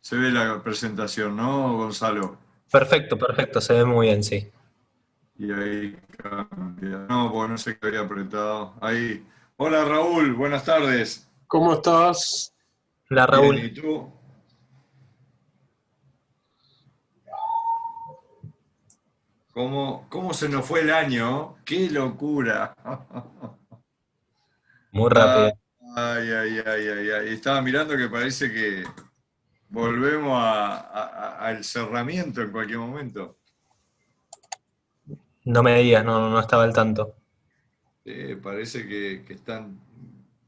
Se ve la presentación, ¿no, Gonzalo? Perfecto, perfecto, se ve muy bien, sí. Y ahí cambia. No, porque no sé qué había apretado. Ahí. Hola Raúl, buenas tardes. ¿Cómo estás? Hola Bien, Raúl, ¿y tú? ¿Cómo se nos fue el año? ¡Qué locura! muy Ay, rápido. ay. Estaba mirando que parece que volvemos al cerramiento en cualquier momento. No me digas, no estaba al tanto. Parece que están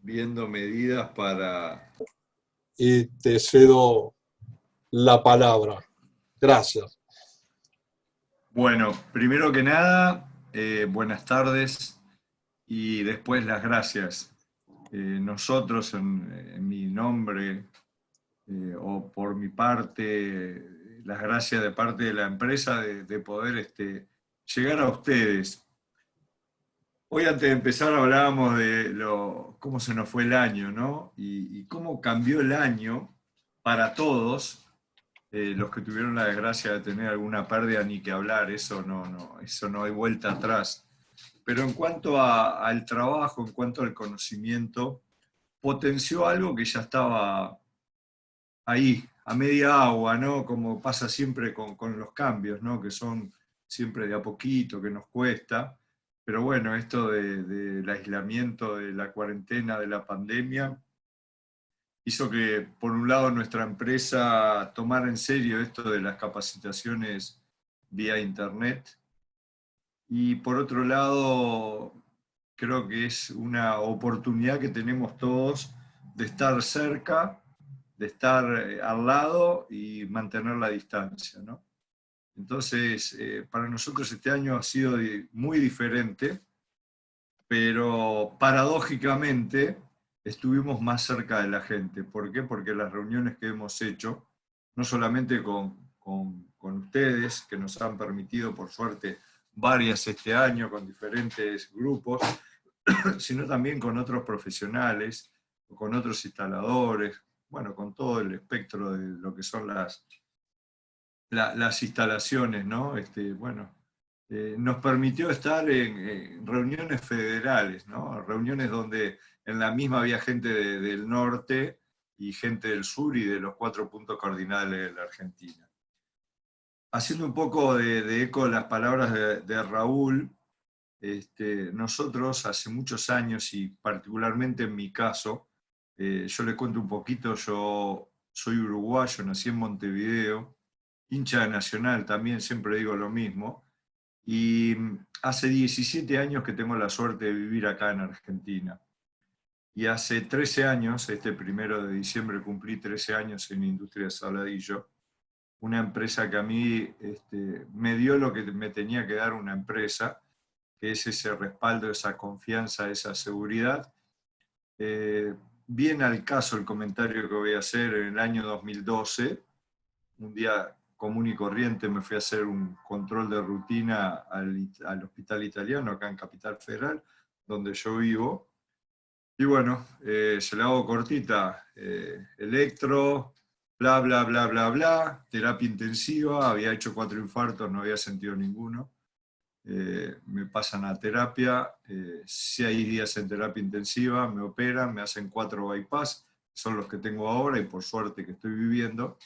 viendo medidas para... Y te cedo la palabra. Gracias. Bueno, primero que nada, buenas tardes y después las gracias. Nosotros, en mi nombre o por mi parte, las gracias de parte de la empresa de poder llegar a ustedes. Hoy antes de empezar hablábamos de cómo se nos fue el año, ¿no? Y cómo cambió el año para todos, los que tuvieron la desgracia de tener alguna pérdida, ni que hablar, eso no hay vuelta atrás. Pero en cuanto al trabajo, en cuanto al conocimiento, potenció algo que ya estaba ahí, a media agua, ¿no? Como pasa siempre con los cambios, ¿no? Que son siempre de a poquito, que nos cuesta. Pero bueno, esto del aislamiento, de la cuarentena, de la pandemia, hizo que, por un lado, nuestra empresa tomara en serio esto de las capacitaciones vía Internet y, por otro lado, creo que es una oportunidad que tenemos todos de estar cerca, de estar al lado y mantener la distancia, ¿no? Entonces, para nosotros este año ha sido muy diferente, pero paradójicamente estuvimos más cerca de la gente. ¿Por qué? Porque las reuniones que hemos hecho, no solamente con ustedes, que nos han permitido, por suerte, varias este año con diferentes grupos, sino también con otros profesionales, con otros instaladores, bueno, con todo el espectro de lo que son las instalaciones, ¿no? Bueno, nos permitió estar en reuniones federales, ¿no? Reuniones donde en la misma había gente del norte y gente del sur y de los 4 puntos cardinales de la Argentina. Haciendo un poco de eco a las palabras de Raúl, nosotros hace muchos años, y particularmente en mi caso, yo le cuento un poquito, yo soy uruguayo, nací en Montevideo, hincha de Nacional también, siempre digo lo mismo, y hace 17 años que tengo la suerte de vivir acá en Argentina. Y hace 13 años, este 1 de diciembre cumplí 13 años en Industria Saladillo, una empresa que a mí me dio lo que me tenía que dar una empresa, que es ese respaldo, esa confianza, esa seguridad. Eh, Viene al caso el comentario que voy a hacer. En el año 2012, un día común y corriente, me fui a hacer un control de rutina al Hospital Italiano, acá en Capital Federal, donde yo vivo. Y bueno, se la hago cortita, electro, bla, terapia intensiva, había hecho 4 infartos, no había sentido ninguno. Me pasan a terapia, 6 días en terapia intensiva, me operan, me hacen 4 bypass, son los que tengo ahora y por suerte que estoy viviendo.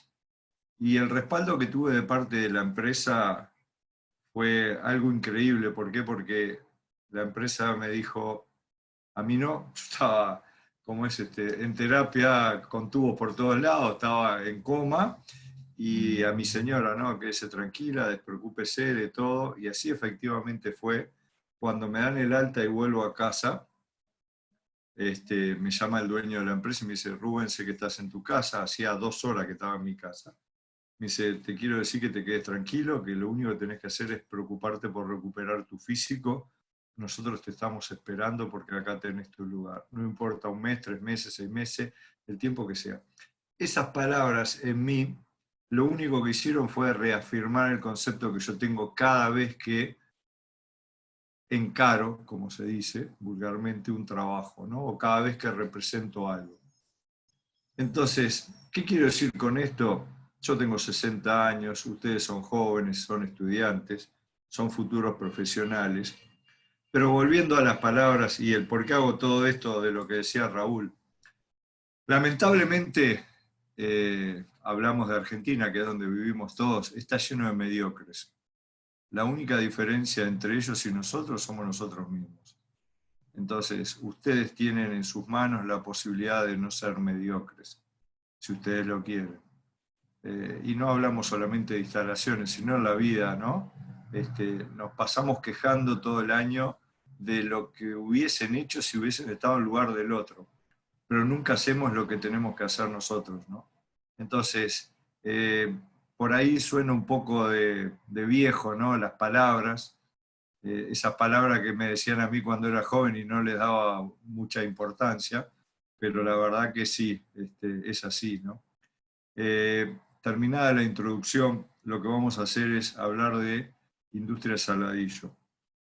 Y el respaldo que tuve de parte de la empresa fue algo increíble. ¿Por qué? Porque la empresa me dijo, a mí no, yo estaba, como es, en terapia con tubos por todos lados, estaba en coma, y a mi señora, ¿no? Quédese tranquila, despreocúpese de todo, y así efectivamente fue. Cuando me dan el alta y vuelvo a casa, me llama el dueño de la empresa y me dice, Rubén, sé que estás en tu casa, hacía 2 horas que estaba en mi casa. Me dice, te quiero decir que te quedes tranquilo, que lo único que tenés que hacer es preocuparte por recuperar tu físico. Nosotros te estamos esperando porque acá tenés tu lugar. No importa 1 mes, 3 meses, 6 meses, el tiempo que sea. Esas palabras en mí lo único que hicieron fue reafirmar el concepto que yo tengo cada vez que encaro, como se dice vulgarmente, un trabajo, ¿no? O cada vez que represento algo. Entonces, ¿qué quiero decir con esto? Yo tengo 60 años, ustedes son jóvenes, son estudiantes, son futuros profesionales, pero volviendo a las palabras y el por qué hago todo esto de lo que decía Raúl, lamentablemente, hablamos de Argentina, que es donde vivimos todos, está lleno de mediocres. La única diferencia entre ellos y nosotros somos nosotros mismos. Entonces, ustedes tienen en sus manos la posibilidad de no ser mediocres, si ustedes lo quieren. Y no hablamos solamente de instalaciones, sino en la vida, ¿no? Nos pasamos quejando todo el año de lo que hubiesen hecho si hubiesen estado en lugar del otro, pero nunca hacemos lo que tenemos que hacer nosotros, ¿no? Entonces, por ahí suena un poco de viejo, ¿no? Las palabras, esas palabras que me decían a mí cuando era joven y no les daba mucha importancia, pero la verdad que sí, es así, ¿no? Terminada la introducción, lo que vamos a hacer es hablar de Industria Saladillo.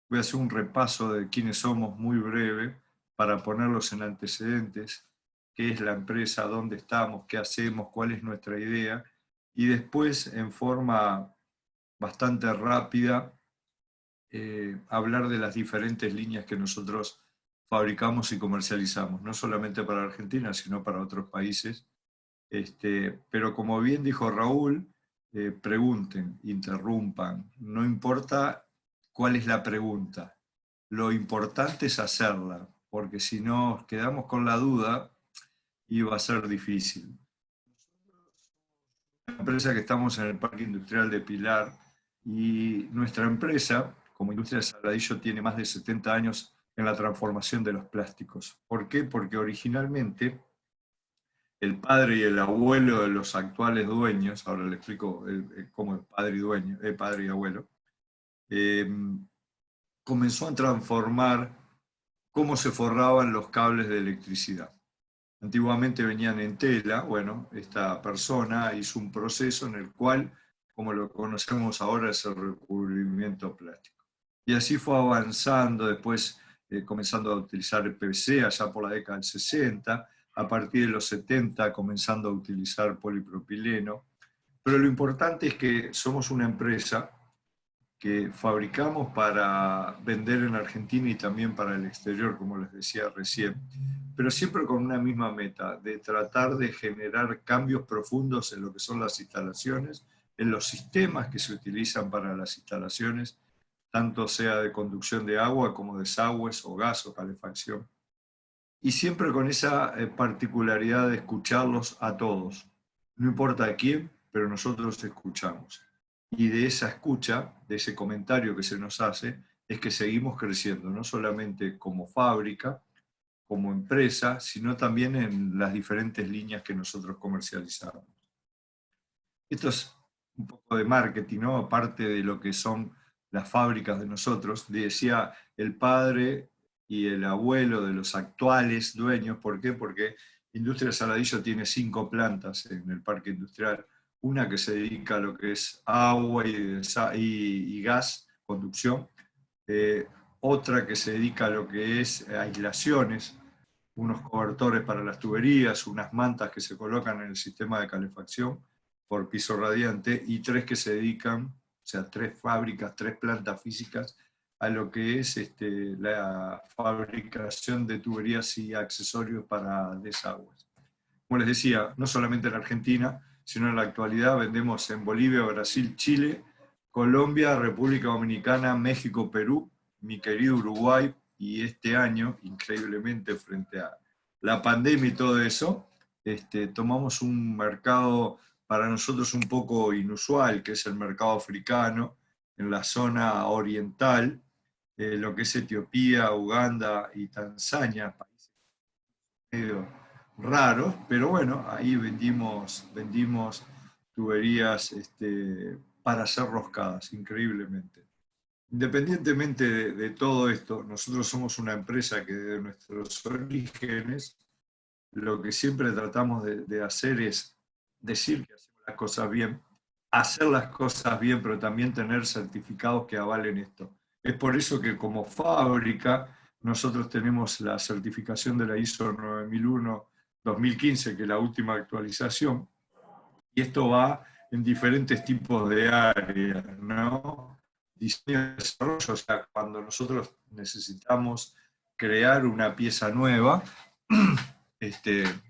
Voy a hacer un repaso de quiénes somos muy breve para ponerlos en antecedentes, qué es la empresa, dónde estamos, qué hacemos, cuál es nuestra idea, y después, en forma bastante rápida, hablar de las diferentes líneas que nosotros fabricamos y comercializamos, no solamente para Argentina, sino para otros países. Pero como bien dijo Raúl, pregunten, interrumpan, no importa cuál es la pregunta, lo importante es hacerla, porque si no quedamos con la duda, iba a ser difícil. Una empresa que estamos en el Parque Industrial de Pilar y nuestra empresa, como Industria de Saladillo, tiene más de 70 años en la transformación de los plásticos. ¿Por qué? Porque originalmente el padre y el abuelo de los actuales dueños, ahora le explico cómo es padre y dueño, padre y abuelo, eh, comenzó a transformar cómo se forraban los cables de electricidad. Antiguamente venían en tela, bueno, esta persona hizo un proceso en el cual, como lo conocemos ahora, es el recubrimiento plástico. Y así fue avanzando, después comenzando a utilizar el PVC allá por la década del 60, a partir de los 70 comenzando a utilizar polipropileno. Pero lo importante es que somos una empresa que fabricamos para vender en Argentina y también para el exterior, como les decía recién, pero siempre con una misma meta, de tratar de generar cambios profundos en lo que son las instalaciones, en los sistemas que se utilizan para las instalaciones, tanto sea de conducción de agua como desagües o gas o calefacción. Y siempre con esa particularidad de escucharlos a todos. No importa a quién, pero nosotros escuchamos. Y de esa escucha, de ese comentario que se nos hace, es que seguimos creciendo, no solamente como fábrica, como empresa, sino también en las diferentes líneas que nosotros comercializamos. Esto es un poco de marketing, ¿no? Aparte de lo que son las fábricas de nosotros. Decía el padre y el abuelo de los actuales dueños. ¿Por qué? Porque Industria Saladillo tiene 5 plantas en el parque industrial. Una que se dedica a lo que es agua y gas, conducción. Otra que se dedica a lo que es aislaciones, unos cobertores para las tuberías, unas mantas que se colocan en el sistema de calefacción por piso radiante, y 3 que se dedican, o sea, 3 fábricas, 3 plantas físicas, a lo que es la fabricación de tuberías y accesorios para desagües. Como les decía, no solamente en Argentina, sino en la actualidad vendemos en Bolivia, Brasil, Chile, Colombia, República Dominicana, México, Perú, mi querido Uruguay, y este año, increíblemente, frente a la pandemia y todo eso, tomamos un mercado para nosotros un poco inusual, que es el mercado africano, en la zona oriental, lo que es Etiopía, Uganda y Tanzania, países medio raros, pero bueno, ahí vendimos tuberías para hacer roscadas, increíblemente. Independientemente de todo esto, nosotros somos una empresa que desde nuestros orígenes lo que siempre tratamos de hacer es decir que hacemos las cosas bien, hacer las cosas bien, pero también tener certificados que avalen esto. Es por eso que como fábrica nosotros tenemos la certificación de la ISO 9001 2015, que es la última actualización, y esto va en diferentes tipos de áreas, ¿no? Diseño y desarrollo, o sea, cuando nosotros necesitamos crear una pieza nueva,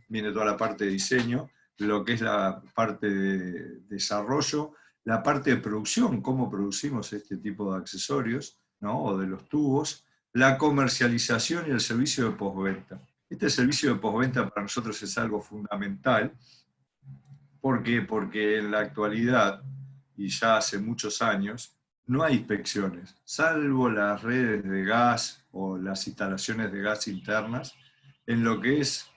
viene toda la parte de diseño, lo que es la parte de desarrollo, la parte de producción, cómo producimos este tipo de accesorios, ¿no? O de los tubos, la comercialización y el servicio de postventa. Este servicio de postventa para nosotros es algo fundamental. ¿Por qué? Porque en la actualidad, y ya hace muchos años, no hay inspecciones, salvo las redes de gas o las instalaciones de gas internas, en lo que es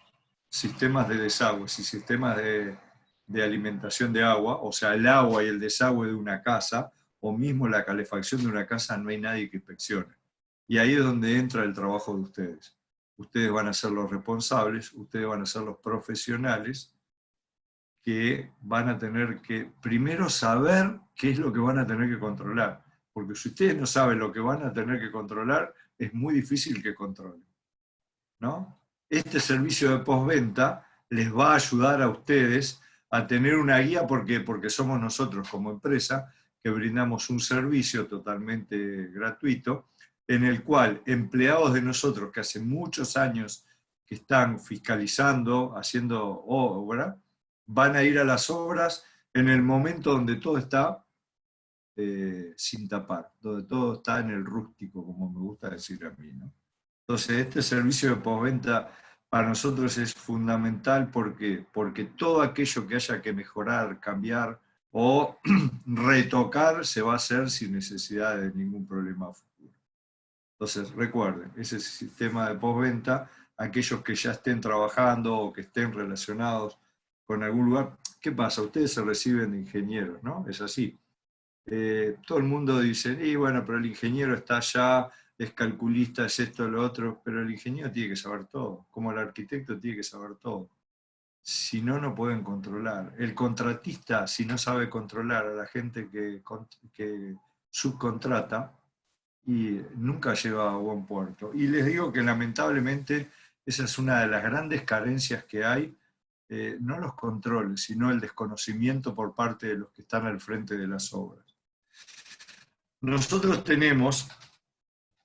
sistemas de desagües y sistemas de alimentación de agua, o sea, el agua y el desagüe de una casa, o mismo la calefacción de una casa, no hay nadie que inspeccione. Y ahí es donde entra el trabajo de ustedes. Ustedes van a ser los responsables, ustedes van a ser los profesionales que van a tener que primero saber qué es lo que van a tener que controlar. Porque si ustedes no saben lo que van a tener que controlar, es muy difícil que controlen, ¿no? Este servicio de postventa les va a ayudar a ustedes a tener una guía, porque somos nosotros como empresa que brindamos un servicio totalmente gratuito, en el cual empleados de nosotros que hace muchos años que están fiscalizando, haciendo obra, van a ir a las obras en el momento donde todo está sin tapar, donde todo está en el rústico, como me gusta decir a mí, ¿no? Entonces, este servicio de postventa para nosotros es fundamental porque todo aquello que haya que mejorar, cambiar o retocar se va a hacer sin necesidad de ningún problema futuro. Entonces, recuerden, ese sistema de postventa, aquellos que ya estén trabajando o que estén relacionados con algún lugar, ¿qué pasa? Ustedes se reciben de ingenieros, ¿no? Es así. Todo el mundo dice, y bueno, pero el ingeniero está allá, es calculista, es esto, lo otro, pero el ingeniero tiene que saber todo, como el arquitecto tiene que saber todo. Si no, no pueden controlar. El contratista, si no sabe controlar a la gente que subcontrata, y nunca lleva a buen puerto. Y les digo que lamentablemente esa es una de las grandes carencias que hay, no los controles, sino el desconocimiento por parte de los que están al frente de las obras. Nosotros tenemos,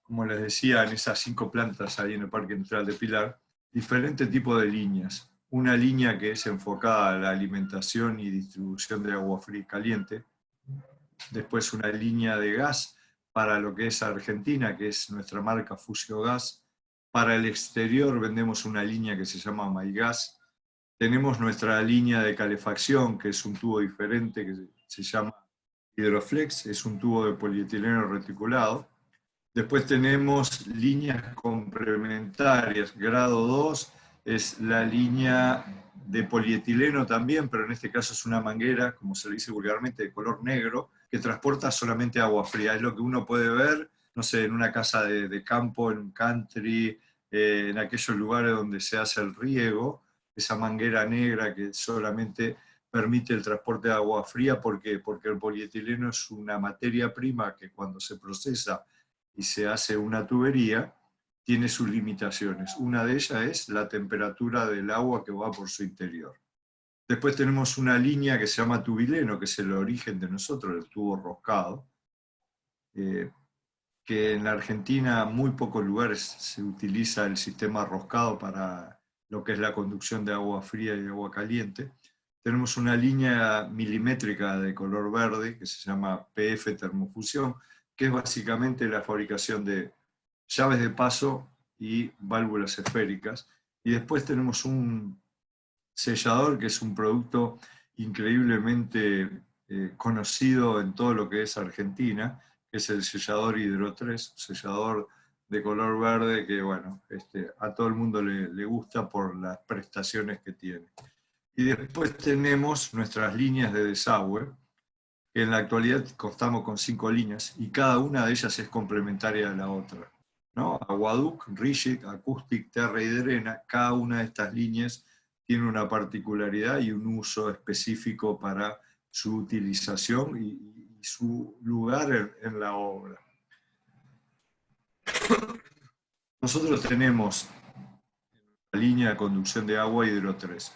como les decía, en esas 5 plantas ahí en el Parque Industrial de Pilar, diferentes tipos de líneas. Una línea que es enfocada a la alimentación y distribución de agua fría y caliente. Después una línea de gas para lo que es Argentina, que es nuestra marca Fusio Gas. Para el exterior vendemos una línea que se llama MyGas. Tenemos nuestra línea de calefacción, que es un tubo diferente, que se llama Hydroflex, es un tubo de polietileno reticulado. Después tenemos líneas complementarias. Grado 2 es la línea de polietileno también, pero en este caso es una manguera, como se le dice vulgarmente, de color negro, que transporta solamente agua fría. Es lo que uno puede ver, no sé, en una casa de campo, en un country, en aquellos lugares donde se hace el riego, esa manguera negra que solamente permite el transporte de agua fría. ¿Por qué? Porque el polietileno es una materia prima que cuando se procesa y se hace una tubería, tiene sus limitaciones. Una de ellas es la temperatura del agua que va por su interior. Después tenemos una línea que se llama tubileno, que es el origen de nosotros, el tubo roscado, que en la Argentina en muy pocos lugares se utiliza el sistema roscado para lo que es la conducción de agua fría y agua caliente. Tenemos una línea milimétrica de color verde que se llama PF Termofusión, que es básicamente la fabricación de llaves de paso y válvulas esféricas. Y después tenemos un sellador que es un producto increíblemente conocido en todo lo que es Argentina, que es el sellador Hydro 3, sellador de color verde que, bueno, a todo el mundo le gusta por las prestaciones que tiene. Y después tenemos nuestras líneas de desagüe, que en la actualidad contamos con 5 líneas y cada una de ellas es complementaria a la otra, ¿no? Aquaduct, Rigid, Acoustic, Terra y Drena, cada una de estas líneas tiene una particularidad y un uso específico para su utilización y su lugar en la obra. Nosotros tenemos la línea de conducción de agua Hidro 3.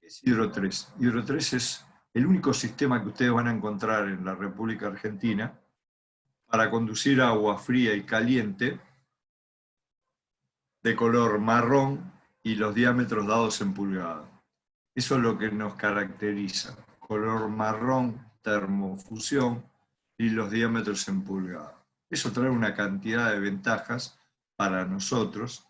¿Qué es Hidro 3? Hidro 3 es el único sistema que ustedes van a encontrar en la República Argentina para conducir agua fría y caliente de color marrón y los diámetros dados en pulgadas. Eso es lo que nos caracteriza. Color marrón, termofusión y los diámetros en pulgadas. Eso trae una cantidad de ventajas para nosotros.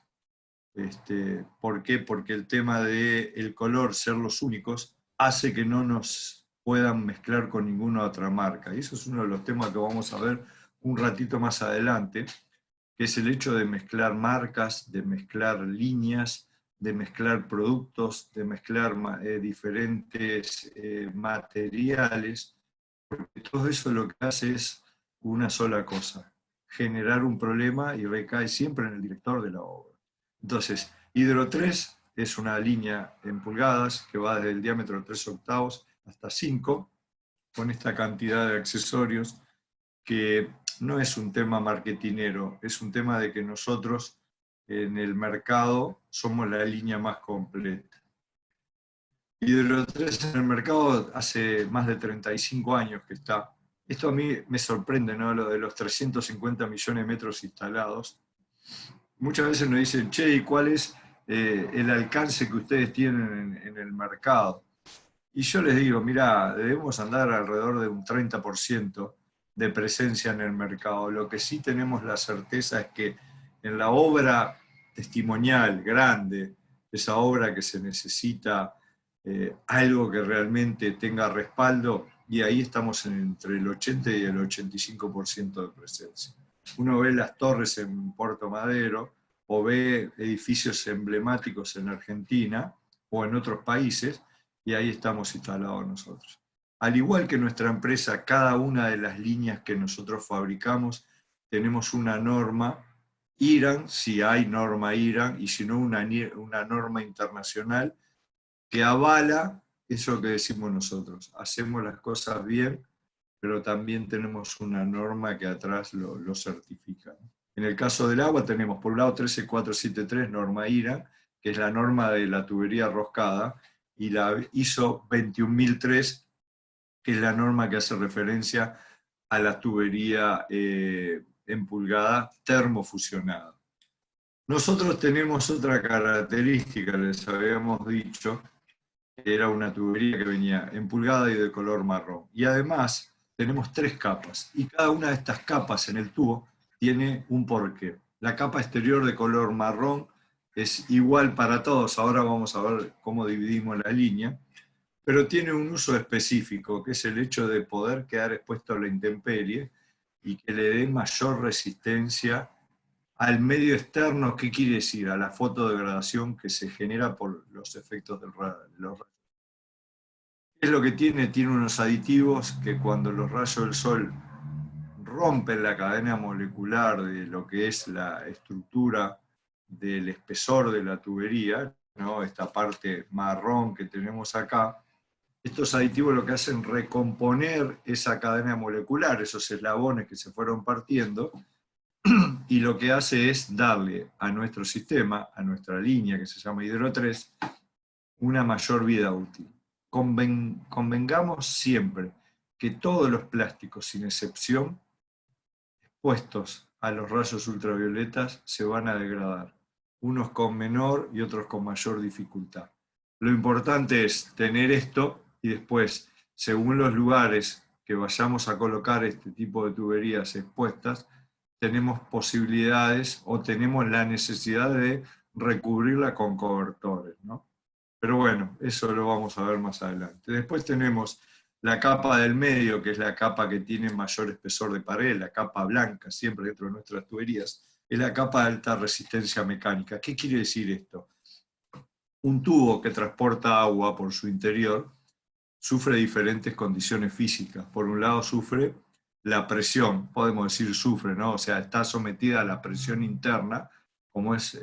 ¿Por qué? Porque el tema del color, ser los únicos, hace que no nos puedan mezclar con ninguna otra marca. Y eso es uno de los temas que vamos a ver un ratito más adelante, que es el hecho de mezclar marcas, de mezclar líneas, de mezclar productos, de mezclar diferentes materiales, porque todo eso lo que hace es una sola cosa, generar un problema y recae siempre en el director de la obra. Entonces, Hidro 3 es una línea en pulgadas que va desde el diámetro de 3/8 hasta 5, con esta cantidad de accesorios que no es un tema marketinero, es un tema de que nosotros en el mercado somos la línea más completa. Hidro 3 en el mercado hace más de 35 años que está. Esto a mí me sorprende, ¿no? Lo de los 350 millones de metros instalados. Muchas veces nos dicen, che, ¿y cuál es el alcance que ustedes tienen en el mercado? Y yo les digo, mira, debemos andar alrededor de un 30% de presencia en el mercado. Lo que sí tenemos la certeza es que en la obra testimonial grande, esa obra que se necesita algo que realmente tenga respaldo, y ahí estamos entre el 80 y el 85% de presencia. Uno ve las torres en Puerto Madero, o ve edificios emblemáticos en Argentina o en otros países, y ahí estamos instalados nosotros. Al igual que nuestra empresa, cada una de las líneas que nosotros fabricamos, tenemos una norma IRAN, si hay norma IRAN, y si no una norma internacional que avala eso que decimos nosotros. Hacemos las cosas bien, pero también tenemos una norma que atrás lo certifica. En el caso del agua tenemos, por un lado, 13473, norma IRAN, que es la norma de la tubería roscada, y la ISO 21003, que es la norma que hace referencia a la tubería en pulgada termofusionada. Nosotros tenemos otra característica, les habíamos dicho, que era una tubería que venía en pulgada y de color marrón. Y además tenemos 3 capas, y cada una de estas capas en el tubo tiene un porqué. La capa exterior de color marrón es igual para todos, ahora vamos a ver cómo dividimos la línea, pero tiene un uso específico, que es el hecho de poder quedar expuesto a la intemperie y que le dé mayor resistencia al medio externo. ¿Qué quiere decir? A la fotodegradación que se genera por los efectos de los rayos. ¿Qué es lo que tiene? Tiene unos aditivos que cuando los rayos del sol rompen la cadena molecular de lo que es la estructura del espesor de la tubería, ¿no? Esta parte marrón que tenemos acá, estos aditivos lo que hacen es recomponer esa cadena molecular, esos eslabones que se fueron partiendo, y lo que hace es darle a nuestro sistema, a nuestra línea que se llama Hidro 3, una mayor vida útil. Convengamos siempre que todos los plásticos, sin excepción, expuestos a los rayos ultravioletas, se van a degradar, unos con menor y otros con mayor dificultad. Lo importante es tener esto, y después, según los lugares que vayamos a colocar este tipo de tuberías expuestas, tenemos posibilidades o tenemos la necesidad de recubrirla con cobertores, ¿no? Pero bueno, eso lo vamos a ver más adelante. Después tenemos la capa del medio, que es la capa que tiene mayor espesor de pared, la capa blanca, siempre dentro de nuestras tuberías, es la capa de alta resistencia mecánica. ¿Qué quiere decir esto? Un tubo que transporta agua por su interior sufre diferentes condiciones físicas. Por un lado sufre la presión, podemos decir sufre, ¿no? O sea, está sometida a la presión interna, como es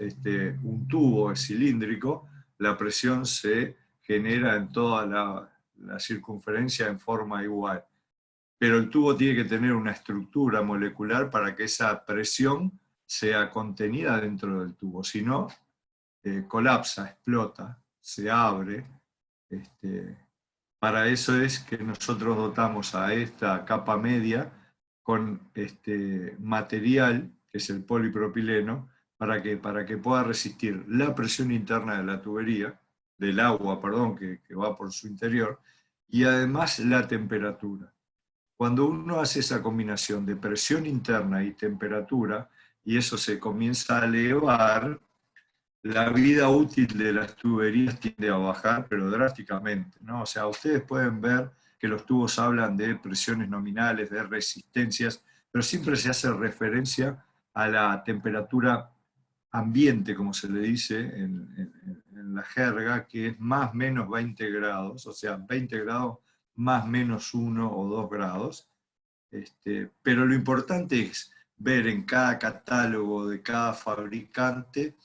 un tubo cilíndrico, la presión se genera en toda la circunferencia en forma igual. Pero el tubo tiene que tener una estructura molecular para que esa presión sea contenida dentro del tubo, si no, colapsa, explota, se abre. Para eso es que nosotros dotamos a esta capa media con material, que es el polipropileno, para que pueda resistir la presión interna de la tubería, del agua, perdón, que va por su interior, y además la temperatura. Cuando uno hace esa combinación de presión interna y temperatura, y eso se comienza a elevar, la vida útil de las tuberías tiende a bajar, pero drásticamente, ¿no? O sea, ustedes pueden ver que los tubos hablan de presiones nominales, de resistencias, pero siempre se hace referencia a la temperatura ambiente, como se le dice en la jerga, que es más o menos 20 grados, o sea, 20 grados más menos 1 o 2 grados. Pero lo importante es ver en cada catálogo de cada fabricante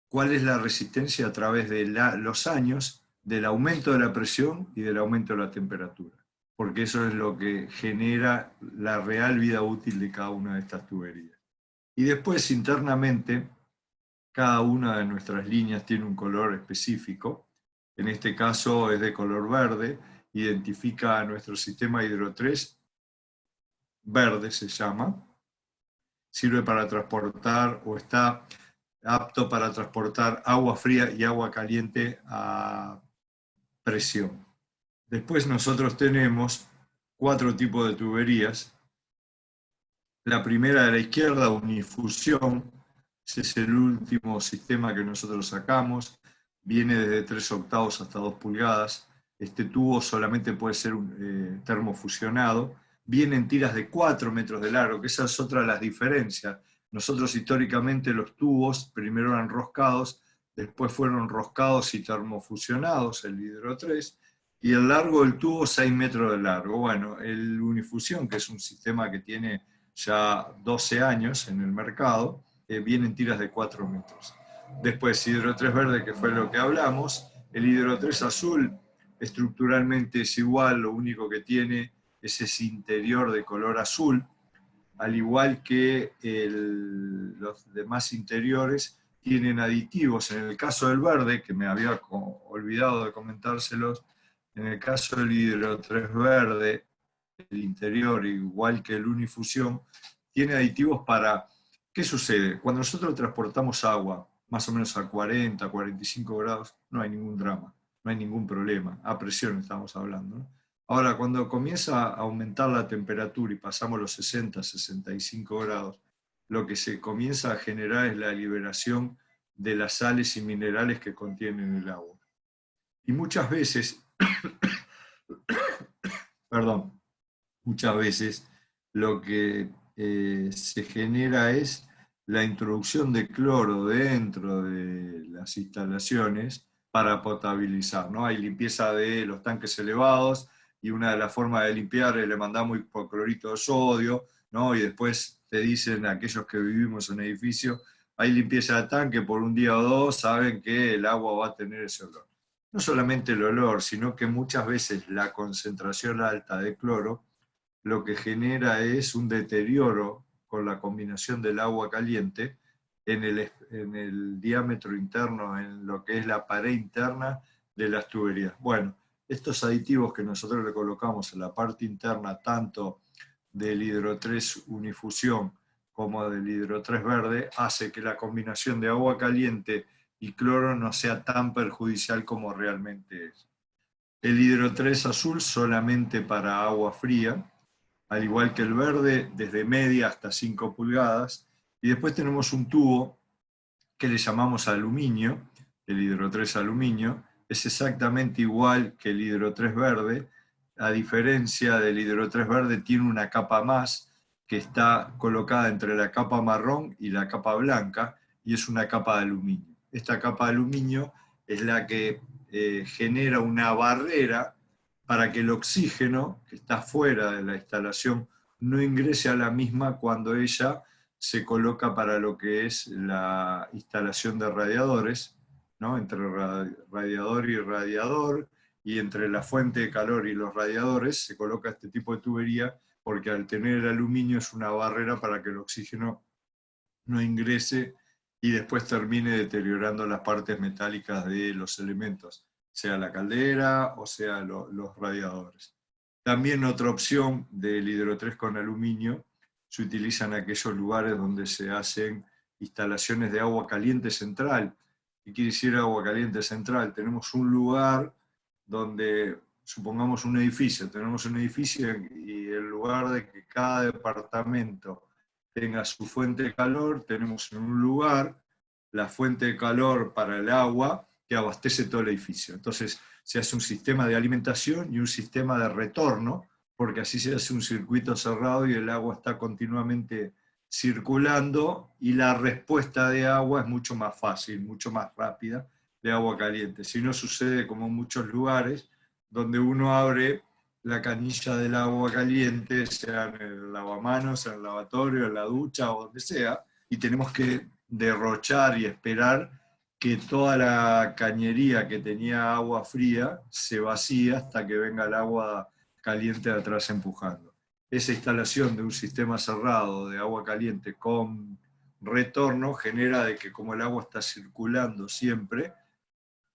cuál es la resistencia a través de los años del aumento de la presión y del aumento de la temperatura, porque eso es lo que genera la real vida útil de cada una de estas tuberías. Y después, internamente, cada una de nuestras líneas tiene un color específico. En este caso es de color verde, identifica a nuestro sistema Hidro 3, verde se llama, sirve para transportar o está apto para transportar agua fría y agua caliente a presión. Después nosotros tenemos 4 tipos de tuberías. La primera de la izquierda, unifusión, ese es el último sistema que nosotros sacamos, viene desde 3 octavos hasta 2 pulgadas. Este tubo solamente puede ser termofusionado, viene en tiras de 4 metros de largo, que esa es otra de las diferencias. Nosotros históricamente los tubos primero eran roscados, después fueron roscados y termofusionados, el Hidro 3, y el largo del tubo 6 metros de largo. Bueno, el unifusión, que es un sistema que tiene ya 12 años en el mercado, viene en tiras de 4 metros. Después Hidro 3 verde, que fue lo que hablamos. El Hidro 3 azul estructuralmente es igual, lo único que tiene es ese interior de color azul, al igual que los demás interiores tienen aditivos. En el caso del verde, que me había olvidado de comentárselos, en el caso del Hidro 3 verde, el interior, igual que el unifusión, tiene aditivos para... ¿Qué sucede? Cuando nosotros transportamos agua, más o menos a 40, 45 grados, no hay ningún drama, no hay ningún problema. A presión estamos hablando, ¿no? Ahora, cuando comienza a aumentar la temperatura y pasamos los 60, 65 grados, lo que se comienza a generar es la liberación de las sales y minerales que contienen el agua. Y muchas veces, perdón, muchas veces lo que se genera es la introducción de cloro dentro de las instalaciones para potabilizar, ¿no? Hay limpieza de los tanques elevados y una de las formas de limpiar es le mandamos hipoclorito de sodio, ¿no? Y después te dicen aquellos que vivimos en edificio, hay limpieza de tanque por un día o dos, saben que el agua va a tener ese olor. No solamente el olor, sino que muchas veces la concentración alta de cloro lo que genera es un deterioro con la combinación del agua caliente en el diámetro interno, en lo que es la pared interna de las tuberías. Bueno, estos aditivos que nosotros le colocamos en la parte interna, tanto del Hidro 3 unifusión como del Hidro 3 verde, hace que la combinación de agua caliente y cloro no sea tan perjudicial como realmente es. El Hidro 3 azul solamente para agua fría, al igual que el verde, desde media hasta 5 pulgadas. Y después tenemos un tubo que le llamamos aluminio, el Hidro 3 aluminio, es exactamente igual que el Hidro 3 verde, a diferencia del Hidro 3 verde tiene una capa más que está colocada entre la capa marrón y la capa blanca, y es una capa de aluminio. Esta capa de aluminio es la que genera una barrera para que el oxígeno que está fuera de la instalación no ingrese a la misma cuando ella se coloca para lo que es la instalación de radiadores, ¿no? Entre radiador y radiador, y entre la fuente de calor y los radiadores se coloca este tipo de tubería, porque al tener el aluminio es una barrera para que el oxígeno no ingrese y después termine deteriorando las partes metálicas de los elementos, sea la caldera o sea los radiadores. También otra opción del hidro 3 con aluminio se utiliza en aquellos lugares donde se hacen instalaciones de agua caliente central. ¿Qué quiere decir agua caliente central? Tenemos un lugar donde, supongamos tenemos un edificio y en lugar de que cada departamento tenga su fuente de calor, tenemos en un lugar la fuente de calor para el agua que abastece todo el edificio. Entonces se hace un sistema de alimentación y un sistema de retorno, porque así se hace un circuito cerrado y el agua está continuamente circulando y la respuesta de agua es mucho más fácil, mucho más rápida de agua caliente. Si no sucede como en muchos lugares, donde uno abre la canilla del agua caliente, sea en el lavamanos, en el lavatorio, en la ducha o donde sea, y tenemos que derrochar y esperar que toda la cañería que tenía agua fría se vacía hasta que venga el agua caliente de atrás empujando. Esa instalación de un sistema cerrado de agua caliente con retorno genera de que como el agua está circulando siempre,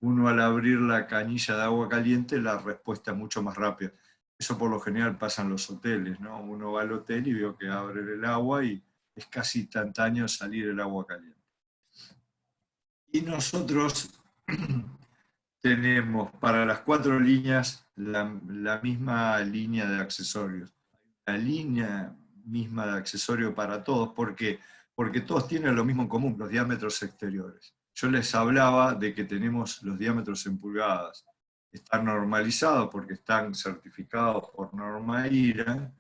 uno al abrir la canilla de agua caliente la respuesta es mucho más rápida. Eso por lo general pasa en los hoteles, ¿no? Uno va al hotel y veo que abre el agua y es casi instantáneo salir el agua caliente. Y nosotros tenemos para las 4 líneas la misma línea de accesorios. La línea misma de accesorios para todos. ¿Por qué? Porque todos tienen lo mismo en común, los diámetros exteriores. Yo les hablaba de que tenemos los diámetros en pulgadas. Están normalizados porque están certificados por norma IRA.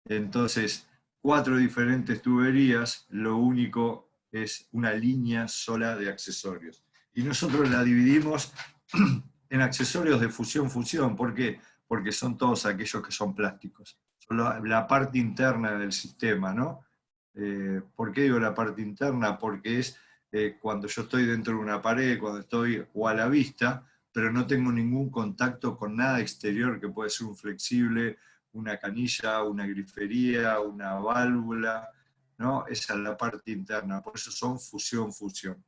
Entonces, 4 diferentes tuberías, lo único es una línea sola de accesorios. Y nosotros la dividimos en accesorios de fusión-fusión. ¿Por qué? Porque son todos aquellos que son plásticos. Son la parte interna del sistema, ¿no? ¿Por qué digo la parte interna? Porque es cuando yo estoy dentro de una pared, cuando estoy o a la vista, pero no tengo ningún contacto con nada exterior que puede ser un flexible, una canilla, una grifería, una válvula, ¿no? Esa es la parte interna, por eso son fusión-fusión.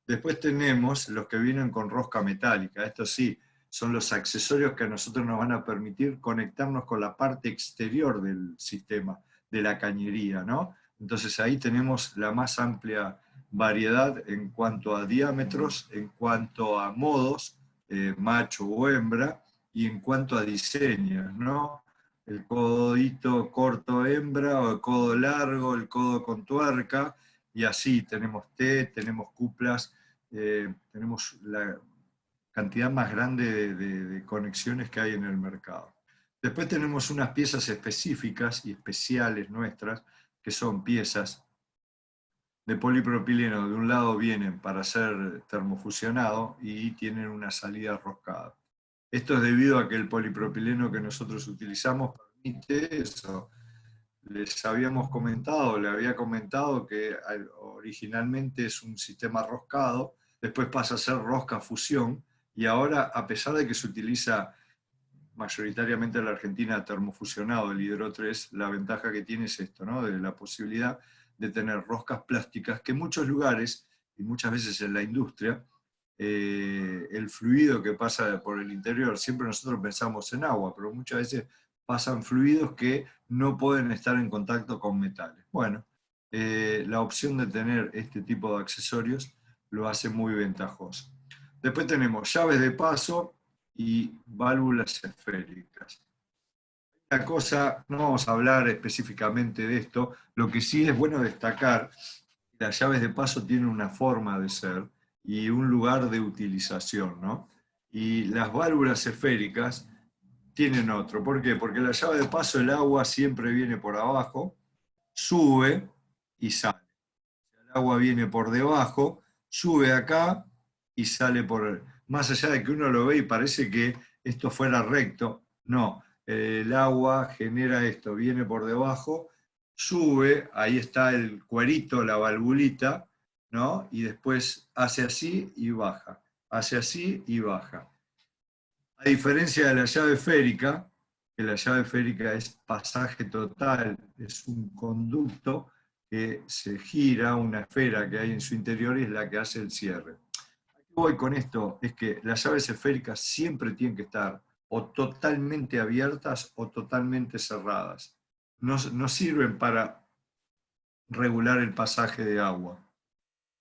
Después tenemos los que vienen con rosca metálica, estos sí, son los accesorios que a nosotros nos van a permitir conectarnos con la parte exterior del sistema, de la cañería, ¿no? Entonces ahí tenemos la más amplia variedad en cuanto a diámetros, en cuanto a modos, macho o hembra, y en cuanto a diseños, ¿no? El codito corto hembra o el codo largo, el codo con tuerca, y así tenemos T, tenemos cuplas, tenemos la cantidad más grande de conexiones que hay en el mercado. Después tenemos unas piezas específicas y especiales nuestras, que son piezas de polipropileno. De un lado vienen para ser termofusionado y tienen una salida roscada. Esto es debido a que el polipropileno que nosotros utilizamos permite eso. Les habíamos comentado, le había comentado que originalmente es un sistema roscado, después pasa a ser rosca fusión, y ahora, a pesar de que se utiliza mayoritariamente en la Argentina termofusionado, el hidro 3, la ventaja que tiene es esto, ¿no? De la posibilidad de tener roscas plásticas que en muchos lugares, y muchas veces en la industria, el fluido que pasa por el interior, siempre nosotros pensamos en agua, pero muchas veces pasan fluidos que no pueden estar en contacto con metales. Bueno, la opción de tener este tipo de accesorios lo hace muy ventajoso. Después tenemos llaves de paso y válvulas esféricas. Una cosa, no vamos a hablar específicamente de esto, lo que sí es bueno destacar, las llaves de paso tienen una forma de ser y un lugar de utilización, ¿no? Y las válvulas esféricas tienen otro. ¿Por qué? Porque la llave de paso, el agua siempre viene por abajo, sube y sale. El agua viene por debajo, sube acá y sale por... Más allá de que uno lo ve y parece que esto fuera recto, no. El agua genera esto, viene por debajo, sube, ahí está el cuerito, la valvulita, ¿no? Y después hace así y baja, hace así y baja. A diferencia de la llave esférica, que la llave esférica es pasaje total, es un conducto que se gira, una esfera que hay en su interior y es la que hace el cierre. ¿A qué voy con esto? Es que las llaves esféricas siempre tienen que estar o totalmente abiertas o totalmente cerradas. No sirven para regular el pasaje de agua,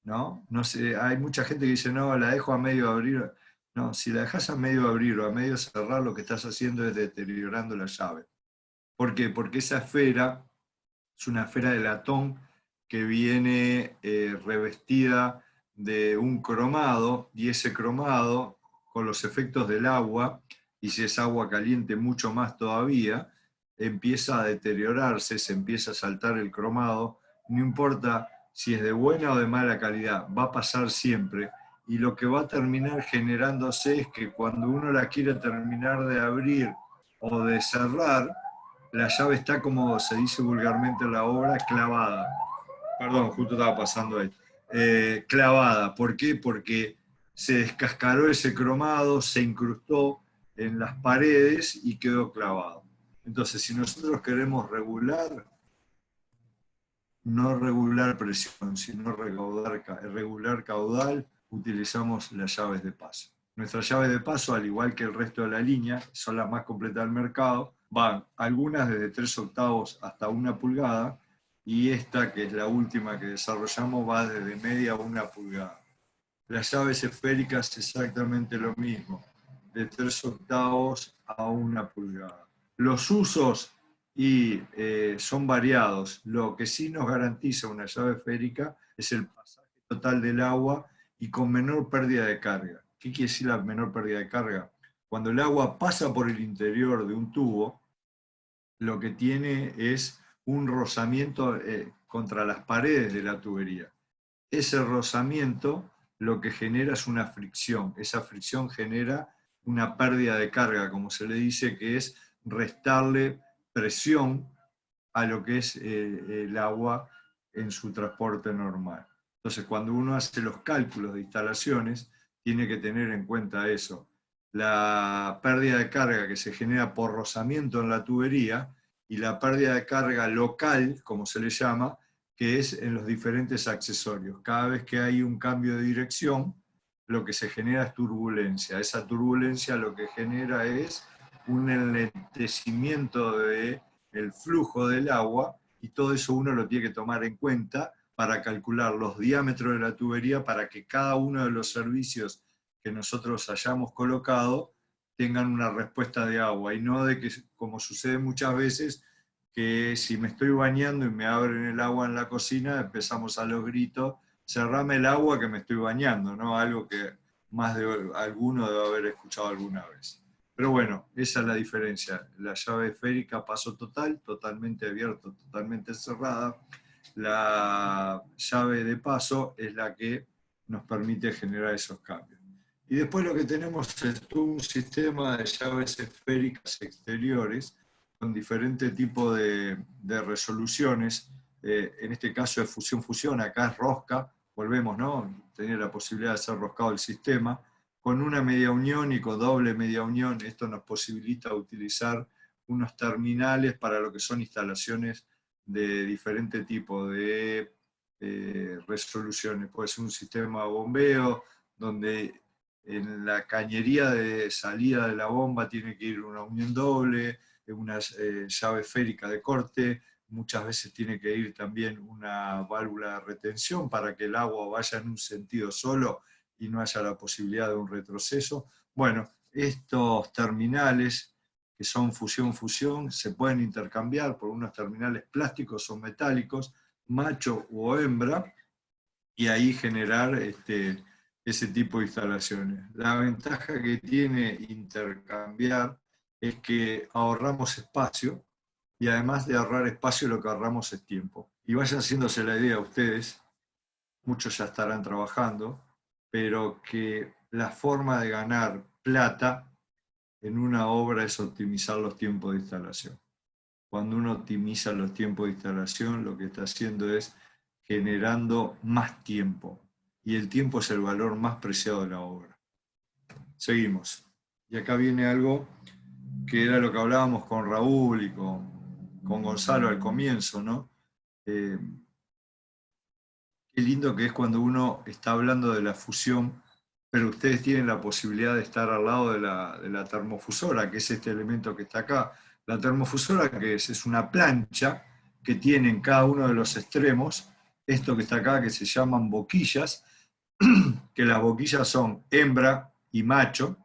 ¿no? No sé, hay mucha gente que dice, no, la dejo a medio abrir. No, si la dejas a medio abrir o a medio cerrar, lo que estás haciendo es deteriorando la llave. ¿Por qué? Porque esa esfera es una esfera de latón que viene revestida de un cromado, y ese cromado, con los efectos del agua, y si es agua caliente mucho más todavía, empieza a deteriorarse, se empieza a saltar el cromado, no importa si es de buena o de mala calidad, va a pasar siempre, y lo que va a terminar generándose es que cuando uno la quiere terminar de abrir o de cerrar, la llave está, como se dice vulgarmente en la obra, clavada. Perdón, justo estaba pasando ahí. Clavada. ¿Por qué? Porque se descascaró ese cromado, se incrustó en las paredes y quedó clavado. Entonces, si nosotros queremos regular, no regular presión, sino regular caudal, utilizamos las llaves de paso. Nuestras llaves de paso, al igual que el resto de la línea, son las más completas del mercado, van algunas desde 3/8 hasta 1 pulgada, y esta, que es la última que desarrollamos, va desde media a 1 pulgada. Las llaves esféricas exactamente lo mismo, de 3/8 a 1 pulgada. Los usos son variados. Lo que sí nos garantiza una llave esférica es el pasaje total del agua y con menor pérdida de carga. ¿Qué quiere decir la menor pérdida de carga? Cuando el agua pasa por el interior de un tubo, lo que tiene es un rozamiento contra las paredes de la tubería. Ese rozamiento lo que genera es una fricción. Esa fricción genera una pérdida de carga, como se le dice, que es restarle presión a lo que es el agua en su transporte normal. Entonces, cuando uno hace los cálculos de instalaciones, tiene que tener en cuenta eso. La pérdida de carga que se genera por rozamiento en la tubería y la pérdida de carga local, como se le llama, que es en los diferentes accesorios. Cada vez que hay un cambio de dirección, lo que se genera es turbulencia. Esa turbulencia lo que genera es un enlentecimiento del flujo del agua, y todo eso uno lo tiene que tomar en cuenta para calcular los diámetros de la tubería para que cada uno de los servicios que nosotros hayamos colocado tengan una respuesta de agua, y no de que, como sucede muchas veces, que si me estoy bañando y me abren el agua en la cocina, empezamos a los gritos, cerrame el agua que me estoy bañando, ¿no? Algo que más de alguno debe haber escuchado alguna vez. Pero bueno, esa es la diferencia. La llave esférica, paso total, totalmente abierto, totalmente cerrada. La llave de paso es la que nos permite generar esos cambios. Y después lo que tenemos es un sistema de llaves esféricas exteriores con diferentes tipos de resoluciones. En este caso es fusión-fusión, acá es rosca, volvemos, ¿no? Tenía la posibilidad de ser roscado el sistema, con una media unión y con doble media unión. Esto nos posibilita utilizar unos terminales para lo que son instalaciones de diferente tipo de resoluciones. Puede ser un sistema de bombeo, donde en la cañería de salida de la bomba tiene que ir una unión doble, una llave esférica de corte, muchas veces tiene que ir también una válvula de retención para que el agua vaya en un sentido solo y no haya la posibilidad de un retroceso. Bueno, estos terminales que son fusión-fusión se pueden intercambiar por unos terminales plásticos o metálicos, macho o hembra, y ahí generar ese tipo de instalaciones. La ventaja que tiene intercambiar es que ahorramos espacio, y además de ahorrar espacio, lo que ahorramos es tiempo. Y vayan haciéndose la idea ustedes, muchos ya estarán trabajando, pero que la forma de ganar plata en una obra es optimizar los tiempos de instalación. Cuando uno optimiza los tiempos de instalación, lo que está haciendo es generando más tiempo. Y el tiempo es el valor más preciado de la obra. Seguimos. Y acá viene algo que era lo que hablábamos con Raúl y con Gonzalo al comienzo, ¿no? Qué lindo que es cuando uno está hablando de la fusión, pero ustedes tienen la posibilidad de estar al lado de la termofusora, que es este elemento que está acá. La termofusora, que es una plancha que tiene en cada uno de los extremos esto que está acá, que se llaman boquillas, que las boquillas son hembra y macho,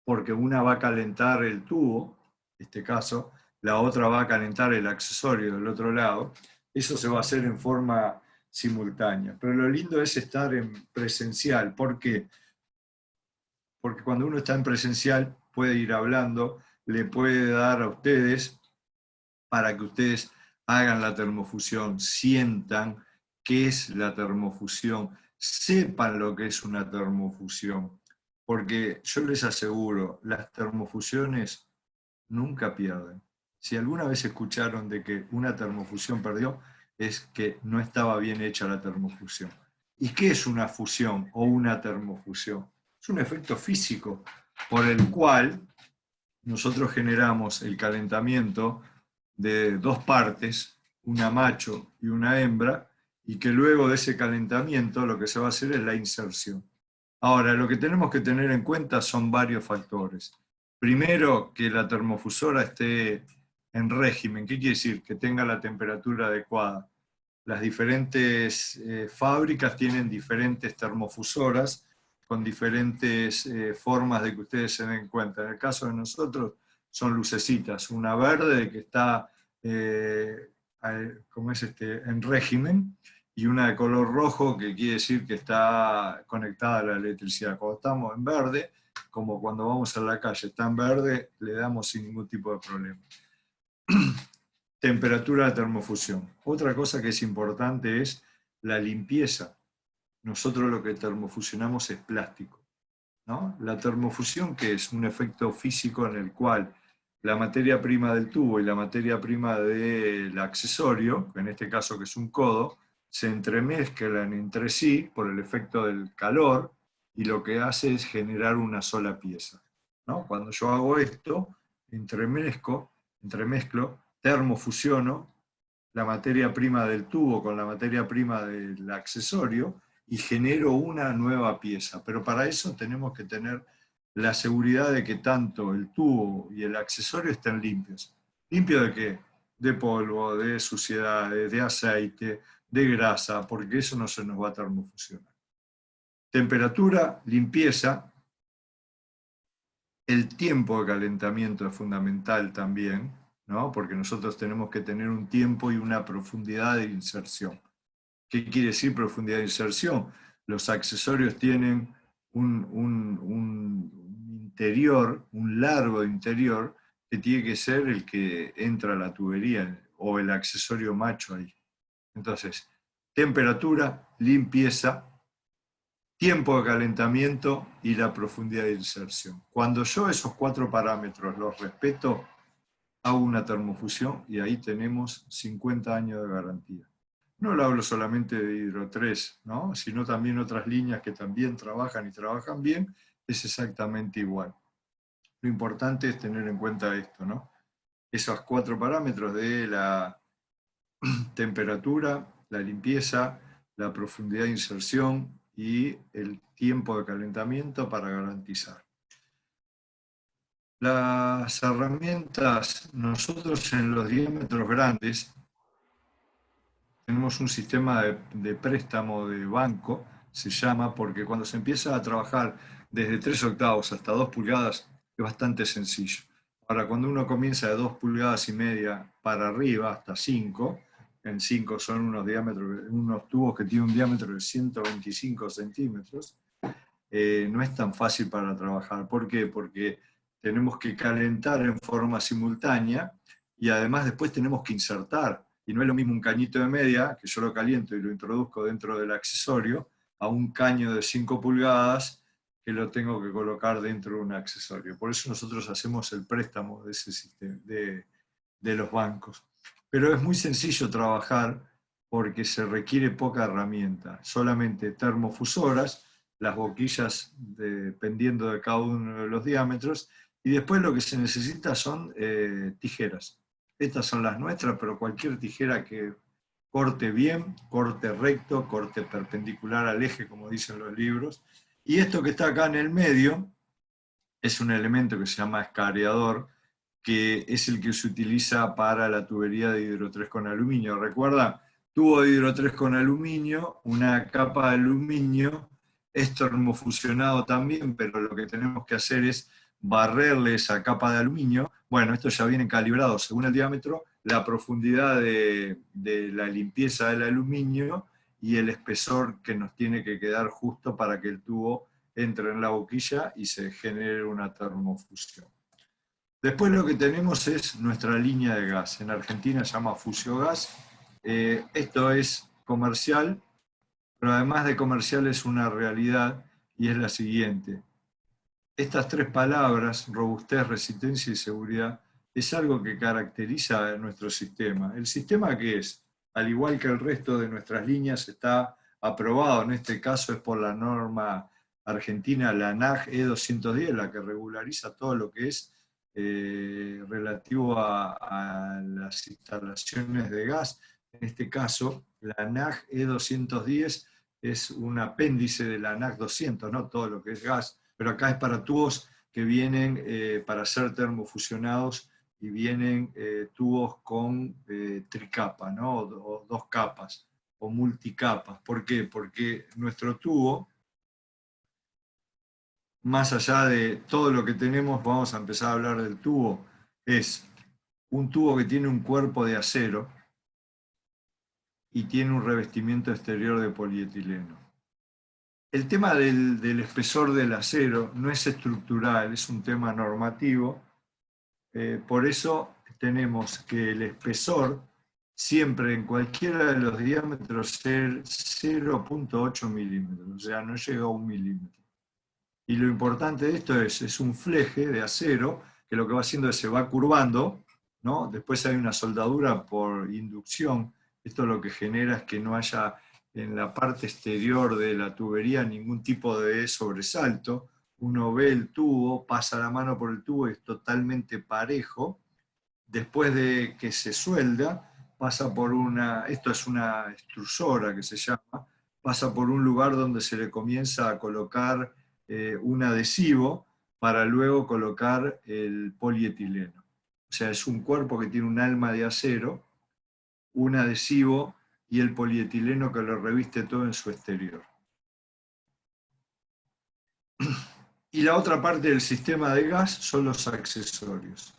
porque una va a calentar el tubo, en este caso, la otra va a calentar el accesorio del otro lado. Eso se va a hacer en forma simultánea. Pero lo lindo es estar en presencial. ¿Por qué? Porque cuando uno está en presencial puede ir hablando, le puede dar a ustedes para que ustedes hagan la termofusión, sientan qué es la termofusión, sepan lo que es una termofusión. Porque yo les aseguro, las termofusiones nunca pierden. Si alguna vez escucharon de que una termofusión perdió, es que no estaba bien hecha la termofusión. ¿Y qué es una fusión o una termofusión? Es un efecto físico por el cual nosotros generamos el calentamiento de dos partes, una macho y una hembra, y que luego de ese calentamiento lo que se va a hacer es la inserción. Ahora, lo que tenemos que tener en cuenta son varios factores. Primero, que la termofusora esté en régimen. ¿Qué quiere decir? Que tenga la temperatura adecuada. Las diferentes fábricas tienen diferentes termofusoras con diferentes formas de que ustedes se den cuenta. En el caso de nosotros son lucecitas, una verde que está en régimen, y una de color rojo que quiere decir que está conectada a la electricidad. Cuando estamos en verde, como cuando vamos a la calle, está en verde, le damos sin ningún tipo de problema. Temperatura de termofusión. Otra cosa que es importante es la limpieza. Nosotros lo que termofusionamos es plástico, ¿no? La termofusión, que es un efecto físico en el cual la materia prima del tubo y la materia prima del accesorio, en este caso que es un codo, se entremezclan entre sí por el efecto del calor, y lo que hace es generar una sola pieza, ¿no? Cuando yo hago esto, entremezclo, termofusiono la materia prima del tubo con la materia prima del accesorio y genero una nueva pieza. Pero para eso tenemos que tener la seguridad de que tanto el tubo y el accesorio estén limpios. ¿Limpio de qué? De polvo, de suciedades, de aceite, de grasa, porque eso no se nos va a termofusionar. Temperatura, limpieza. El tiempo de calentamiento es fundamental también, ¿no? Porque nosotros tenemos que tener un tiempo y una profundidad de inserción. ¿Qué quiere decir profundidad de inserción? Los accesorios tienen un interior, un largo interior, que tiene que ser el que entra a la tubería o el accesorio macho ahí. Entonces, temperatura, limpieza, tiempo de calentamiento y la profundidad de inserción. Cuando yo esos 4 parámetros los respeto, hago una termofusión y ahí tenemos 50 años de garantía. No lo hablo solamente de Hidro 3, ¿no? Sino también otras líneas que también trabajan y trabajan bien, es exactamente igual. Lo importante es tener en cuenta esto, ¿no? Esos 4 parámetros de la temperatura, la limpieza, la profundidad de inserción y el tiempo de calentamiento para garantizar. Las herramientas, nosotros en los diámetros grandes tenemos un sistema de préstamo de banco, se llama, porque cuando se empieza a trabajar desde 3 octavos hasta 2 pulgadas es bastante sencillo. Ahora, cuando uno comienza de 2 pulgadas y media para arriba hasta 5, en 5 son unos tubos que tienen un diámetro de 125 centímetros, no es tan fácil para trabajar. ¿Por qué? Porque tenemos que calentar en forma simultánea y además después tenemos que insertar. Y no es lo mismo un cañito de media, que yo lo caliento y lo introduzco dentro del accesorio, a un caño de 5 pulgadas que lo tengo que colocar dentro de un accesorio. Por eso nosotros hacemos el préstamo de ese sistema, de los bancos. Pero es muy sencillo trabajar porque se requiere poca herramienta, solamente termofusoras, las boquillas dependiendo de cada uno de los diámetros, y después lo que se necesita son tijeras. Estas son las nuestras, pero cualquier tijera que corte bien, corte recto, corte perpendicular al eje, como dicen los libros. Y esto que está acá en el medio es un elemento que se llama escareador, que es el que se utiliza para la tubería de hidro 3 con aluminio. ¿Recuerda? Tubo de hidro 3 con aluminio, una capa de aluminio, es termofusionado también, pero lo que tenemos que hacer es barrerle esa capa de aluminio. Bueno, esto ya viene calibrado según el diámetro, la profundidad de la limpieza del aluminio y el espesor que nos tiene que quedar justo para que el tubo entre en la boquilla y se genere una termofusión. Después lo que tenemos es nuestra línea de gas. En Argentina se llama Fusiogas. Esto es comercial, pero además de comercial es una realidad y es la siguiente. Estas tres palabras, robustez, resistencia y seguridad, es algo que caracteriza a nuestro sistema. ¿El sistema qué es? Al igual que el resto de nuestras líneas, está aprobado, en este caso es por la norma argentina, la NAG E210, la que regulariza todo lo que es relativo a las instalaciones de gas. En este caso, la NAG E210 es un apéndice de la NAG 200, ¿no? Todo lo que es gas, pero acá es para tubos que vienen para ser termofusionados y vienen tubos con tricapa, ¿no? O dos capas, o multicapas. ¿Por qué? Porque nuestro tubo, más allá de todo lo que tenemos, vamos a empezar a hablar del tubo, es un tubo que tiene un cuerpo de acero y tiene un revestimiento exterior de polietileno. El tema del espesor del acero no es estructural, es un tema normativo, por eso tenemos que el espesor siempre en cualquiera de los diámetros ser 0.8 milímetros, o sea, no llega a 1 milímetro. Y lo importante de esto es un fleje de acero que lo que va haciendo es se va curvando, ¿no? Después hay una soldadura por inducción. Esto lo que genera es que no haya en la parte exterior de la tubería ningún tipo de sobresalto. Uno ve el tubo, pasa la mano por el tubo y es totalmente parejo. Después de que se suelda, pasa por esto es una extrusora que se llama, pasa por un lugar donde se le comienza a colocar un adhesivo para luego colocar el polietileno. O sea, es un cuerpo que tiene un alma de acero, un adhesivo y el polietileno que lo reviste todo en su exterior. Y la otra parte del sistema de gas son los accesorios.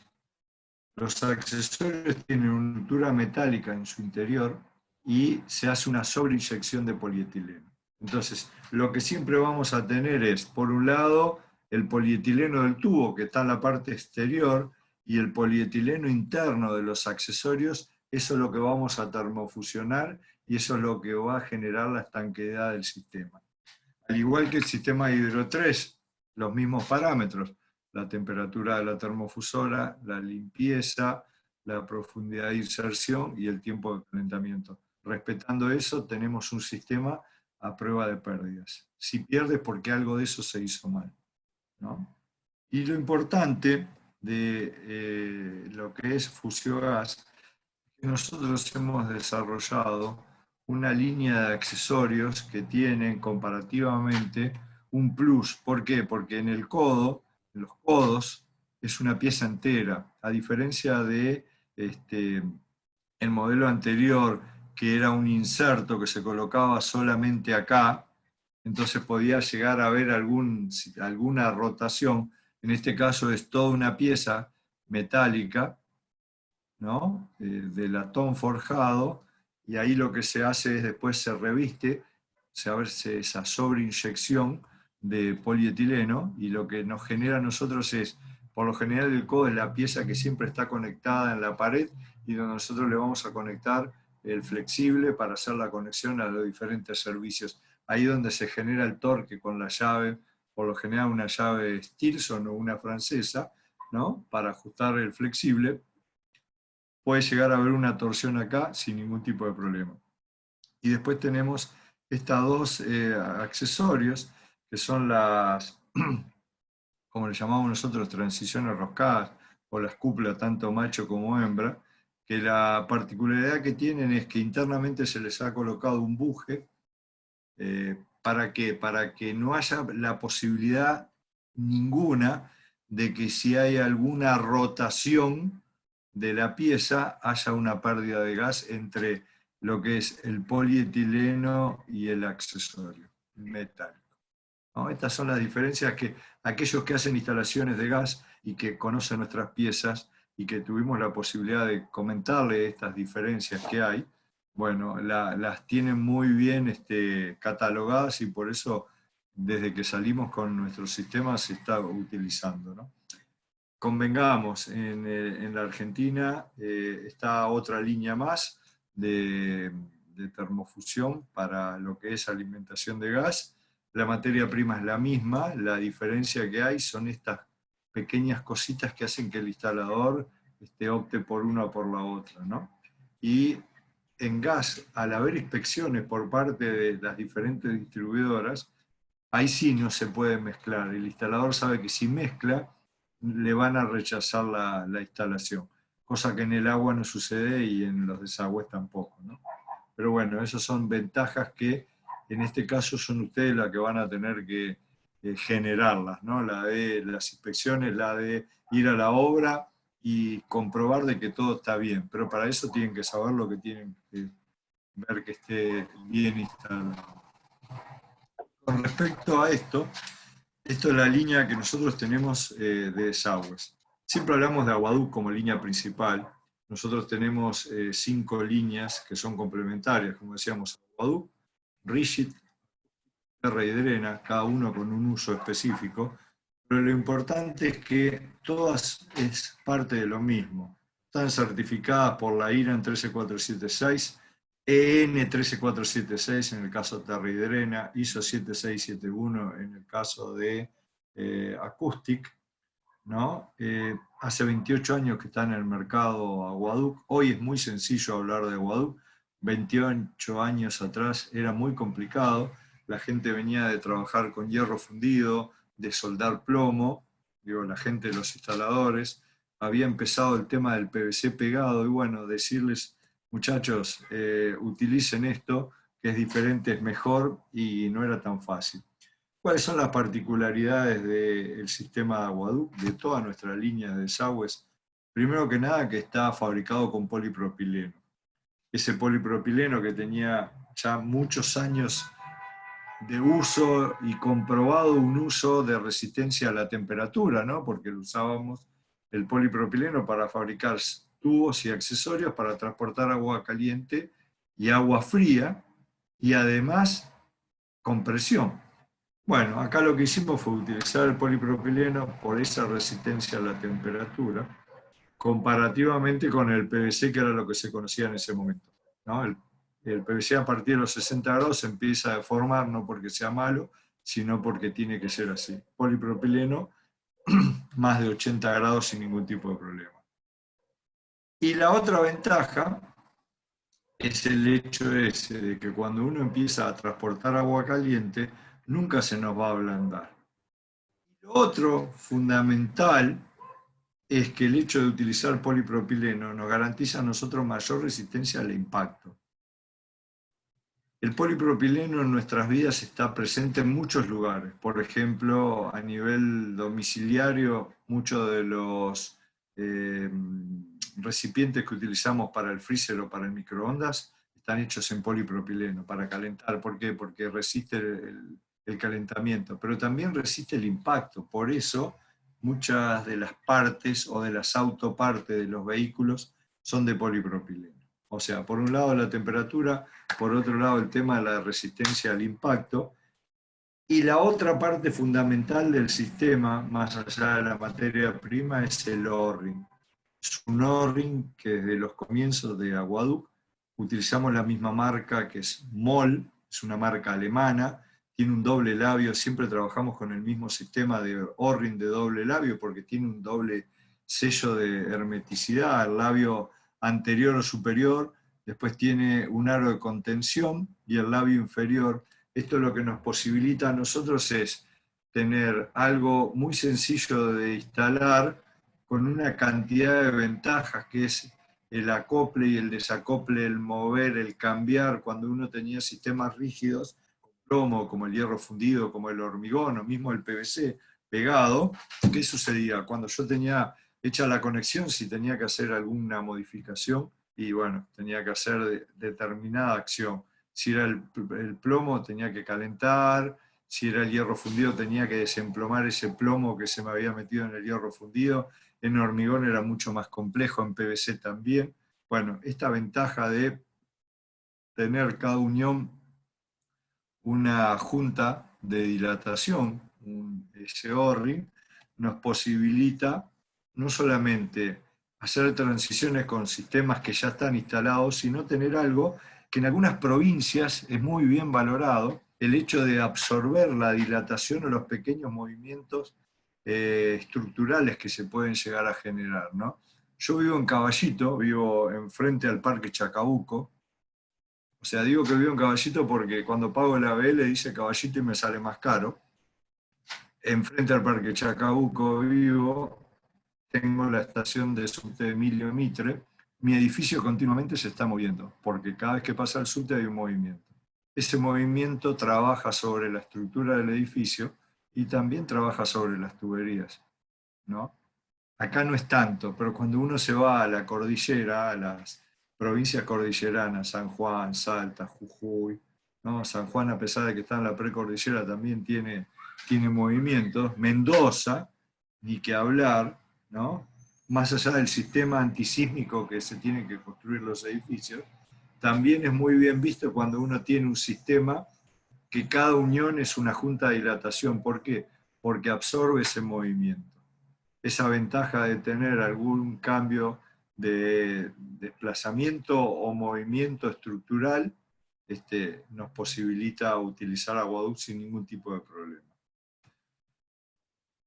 Los accesorios tienen una estructura metálica en su interior y se hace una sobreinyección de polietileno. Entonces, lo que siempre vamos a tener es, por un lado, el polietileno del tubo, que está en la parte exterior, y el polietileno interno de los accesorios. Eso es lo que vamos a termofusionar y eso es lo que va a generar la estanqueidad del sistema. Al igual que el sistema hidro 3, los mismos parámetros, la temperatura de la termofusora, la limpieza, la profundidad de inserción y el tiempo de calentamiento. Respetando eso, tenemos un sistema a prueba de pérdidas. Si pierdes, porque algo de eso se hizo mal, ¿no? Y lo importante de lo que es Fusiogas, es que nosotros hemos desarrollado una línea de accesorios que tienen comparativamente un plus. ¿Por qué? Porque en el codo, en los codos, es una pieza entera, a diferencia de el modelo anterior, que era un inserto que se colocaba solamente acá, entonces podía llegar a haber alguna rotación. En este caso es toda una pieza metálica, ¿no? De latón forjado, y ahí lo que se hace es después se reviste, se hace esa sobreinyección de polietileno, y lo que nos genera a nosotros es, por lo general el codo es la pieza que siempre está conectada en la pared, y donde nosotros le vamos a conectar el flexible para hacer la conexión a los diferentes servicios. Ahí donde se genera el torque con la llave, por lo general una llave Stilson o una francesa, ¿no? Para ajustar el flexible. Puede llegar a haber una torsión acá sin ningún tipo de problema. Y después tenemos estos dos accesorios, que son las, como le llamamos nosotros, transiciones roscadas, o las cúpulas tanto macho como hembra, que la particularidad que tienen es que internamente se les ha colocado un buje. ¿Para qué? Para que no haya la posibilidad ninguna de que si hay alguna rotación de la pieza haya una pérdida de gas entre lo que es el polietileno y el accesorio metálico, ¿no? Estas son las diferencias que aquellos que hacen instalaciones de gas y que conocen nuestras piezas y que tuvimos la posibilidad de comentarle estas diferencias que hay, bueno, las tienen muy bien catalogadas y por eso desde que salimos con nuestro sistema se está utilizando, ¿no? Convengamos, en la Argentina está otra línea más de termofusión para lo que es alimentación de gas. La materia prima es la misma, la diferencia que hay son estas pequeñas cositas que hacen que el instalador opte por una o por la otra, ¿no? Y en gas, al haber inspecciones por parte de las diferentes distribuidoras, ahí sí no se puede mezclar. El instalador sabe que si mezcla, le van a rechazar la instalación, cosa que en el agua no sucede y en los desagües tampoco, ¿no? Pero bueno, esas son ventajas que en este caso son ustedes las que van a tener que generarlas, ¿no? La de las inspecciones, la de ir a la obra y comprobar de que todo está bien, pero para eso tienen que saber lo que tienen que ver que esté bien instalado. Con respecto a esto es la línea que nosotros tenemos de desagües. Siempre hablamos de Aguaduc como línea principal. Nosotros tenemos 5 líneas que son complementarias, como decíamos, Aguaduc, Rigid, Terra y Drena, cada uno con un uso específico, pero lo importante es que todas es parte de lo mismo. Están certificadas por la IRAN 13476, EN 13476 en el caso de Terra y Drena, ISO 7671 en el caso de Acoustic, ¿no? Hace 28 años que está en el mercado Aguaduc. Hoy es muy sencillo hablar de Aguaduc. 28 años atrás era muy complicado. La gente venía de trabajar con hierro fundido, de soldar plomo, digo, la gente, los instaladores. Había empezado el tema del PVC pegado y bueno, decirles, muchachos, utilicen esto, que es diferente, es mejor y no era tan fácil. ¿Cuáles son las particularidades del sistema de Aguaduc, de toda nuestra línea de desagües? Primero que nada, que está fabricado con polipropileno. Ese polipropileno que tenía ya muchos años de uso y comprobado un uso de resistencia a la temperatura, ¿no? Porque usábamos el polipropileno para fabricar tubos y accesorios para transportar agua caliente y agua fría, y además compresión. Bueno, acá lo que hicimos fue utilizar el polipropileno por esa resistencia a la temperatura, comparativamente con el PVC, que era lo que se conocía en ese momento, ¿no? El PVC a partir de los 60 grados se empieza a deformar, no porque sea malo, sino porque tiene que ser así. Polipropileno, más de 80 grados sin ningún tipo de problema. Y la otra ventaja es el hecho ese de que cuando uno empieza a transportar agua caliente, nunca se nos va a ablandar. Y lo otro fundamental es que el hecho de utilizar polipropileno nos garantiza a nosotros mayor resistencia al impacto. El polipropileno en nuestras vidas está presente en muchos lugares. Por ejemplo, a nivel domiciliario, muchos de los recipientes que utilizamos para el freezer o para el microondas están hechos en polipropileno para calentar. ¿Por qué? Porque resiste el calentamiento, pero también resiste el impacto. Por eso, muchas de las partes o de las autopartes de los vehículos son de polipropileno. O sea, por un lado la temperatura, por otro lado el tema de la resistencia al impacto. Y la otra parte fundamental del sistema, más allá de la materia prima, es el O-ring. Es un O-ring que desde los comienzos de Aguaduc utilizamos la misma marca, que es MOL, es una marca alemana, tiene un doble labio, siempre trabajamos con el mismo sistema de O-ring de doble labio porque tiene un doble sello de hermeticidad, el labio anterior o superior, después tiene un aro de contención y el labio inferior. Esto lo que nos posibilita a nosotros es tener algo muy sencillo de instalar con una cantidad de ventajas, que es el acople y el desacople, el mover, el cambiar, cuando uno tenía sistemas rígidos, plomo, como el hierro fundido, como el hormigón, o mismo el PVC pegado, ¿qué sucedía? Cuando yo tenía hecha la conexión, si tenía que hacer alguna modificación, y bueno, tenía que hacer determinada acción. Si era el plomo, tenía que calentar; si era el hierro fundido, tenía que desemplomar ese plomo que se me había metido en el hierro fundido. En hormigón era mucho más complejo, en PVC también. Bueno, esta ventaja de tener cada unión una junta de dilatación, un SORRI, nos posibilita no solamente hacer transiciones con sistemas que ya están instalados, sino tener algo que en algunas provincias es muy bien valorado, el hecho de absorber la dilatación o los pequeños movimientos estructurales que se pueden llegar a generar, ¿no? Yo vivo en Caballito, vivo enfrente al Parque Chacabuco. O sea, digo que vivo en Caballito porque cuando pago el ABL dice Caballito y me sale más caro. Enfrente al Parque Chacabuco vivo, tengo la estación de subte Emilio Mitre. Mi edificio continuamente se está moviendo, porque cada vez que pasa el subte hay un movimiento. Ese movimiento trabaja sobre la estructura del edificio y también trabaja sobre las tuberías, ¿no? Acá no es tanto, pero cuando uno se va a la cordillera, a las provincias cordilleranas, San Juan, Salta, Jujuy, ¿no? San Juan, a pesar de que está en la precordillera, también tiene movimientos. Mendoza, ni que hablar, ¿no? Más allá del sistema antisísmico que se tienen que construir los edificios, también es muy bien visto cuando uno tiene un sistema que cada unión es una junta de dilatación. ¿Por qué? Porque absorbe ese movimiento. Esa ventaja de tener algún cambio de desplazamiento o movimiento estructural nos posibilita utilizar Aquaduct sin ningún tipo de problema.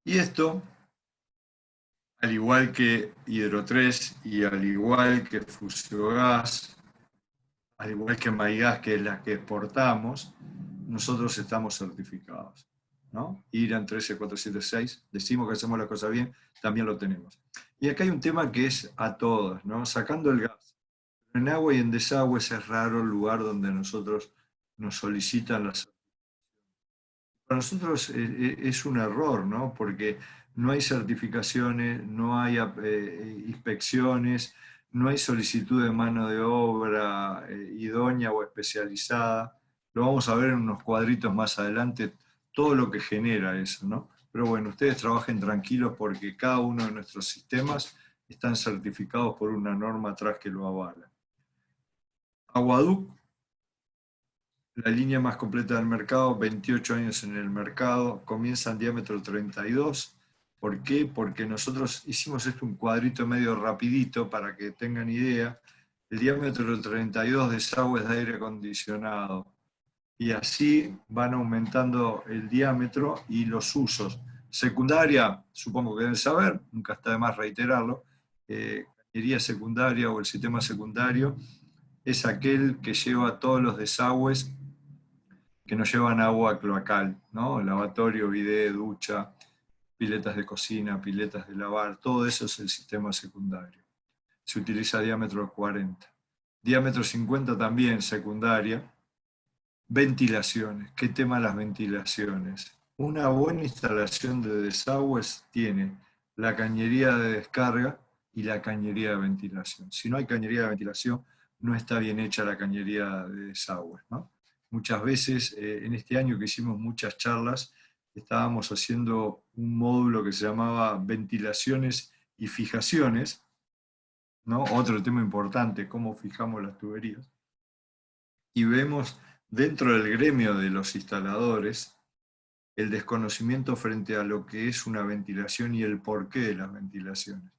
Y esto, al igual que Hidro 3 y al igual que Fusiogas, al igual que Maigas, que es la que exportamos, nosotros estamos certificados, ¿no? IRAN 13476, decimos que hacemos las cosas bien, también lo tenemos. Y acá hay un tema que es a todos, ¿no? Sacando el gas. En agua y en desagües es raro el lugar donde nosotros nos solicitan las. Para nosotros es un error, ¿no? Porque no hay certificaciones, no hay inspecciones, no hay solicitud de mano de obra idónea o especializada. Lo vamos a ver en unos cuadritos más adelante, todo lo que genera eso, ¿no? Pero bueno, ustedes trabajen tranquilos porque cada uno de nuestros sistemas están certificados por una norma atrás que lo avala. Aquaduct, la línea más completa del mercado, 28 años en el mercado, comienza en diámetro 32. ¿Por qué? Porque nosotros hicimos esto un cuadrito medio rapidito para que tengan idea. El diámetro 32 desagües de aire acondicionado. Y así van aumentando el diámetro y los usos. Secundaria, supongo que deben saber, nunca está de más reiterarlo, cañería secundaria o el sistema secundario es aquel que lleva todos los desagües que no llevan agua cloacal, ¿no? Lavatorio, bidet, ducha, piletas de cocina, piletas de lavar, todo eso es el sistema secundario. Se utiliza diámetro 40. Diámetro 50 también, secundaria. Ventilaciones. ¿Qué tema las ventilaciones? Una buena instalación de desagües tiene la cañería de descarga y la cañería de ventilación. Si no hay cañería de ventilación, no está bien hecha la cañería de desagües, ¿no? Muchas veces, en este año que hicimos muchas charlas, estábamos haciendo un módulo que se llamaba ventilaciones y fijaciones, ¿no? Otro tema importante, cómo fijamos las tuberías. Y vemos dentro del gremio de los instaladores el desconocimiento frente a lo que es una ventilación y el porqué de las ventilaciones.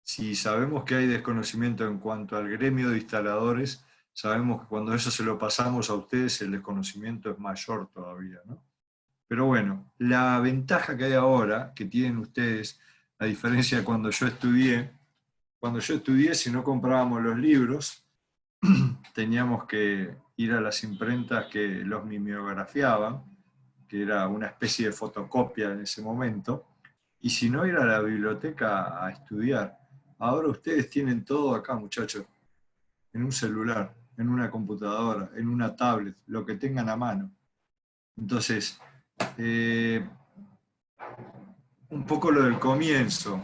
Si sabemos que hay desconocimiento en cuanto al gremio de instaladores, sabemos que cuando eso se lo pasamos a ustedes, el desconocimiento es mayor todavía, ¿no? Pero bueno, la ventaja que hay ahora, que tienen ustedes, a diferencia de cuando yo estudié, si no comprábamos los libros, teníamos que ir a las imprentas que los mimeografiaban, que era una especie de fotocopia en ese momento, y si no, ir a la biblioteca a estudiar. Ahora ustedes tienen todo acá, muchachos, en un celular, en una computadora, en una tablet, lo que tengan a mano. Entonces, un poco lo del comienzo.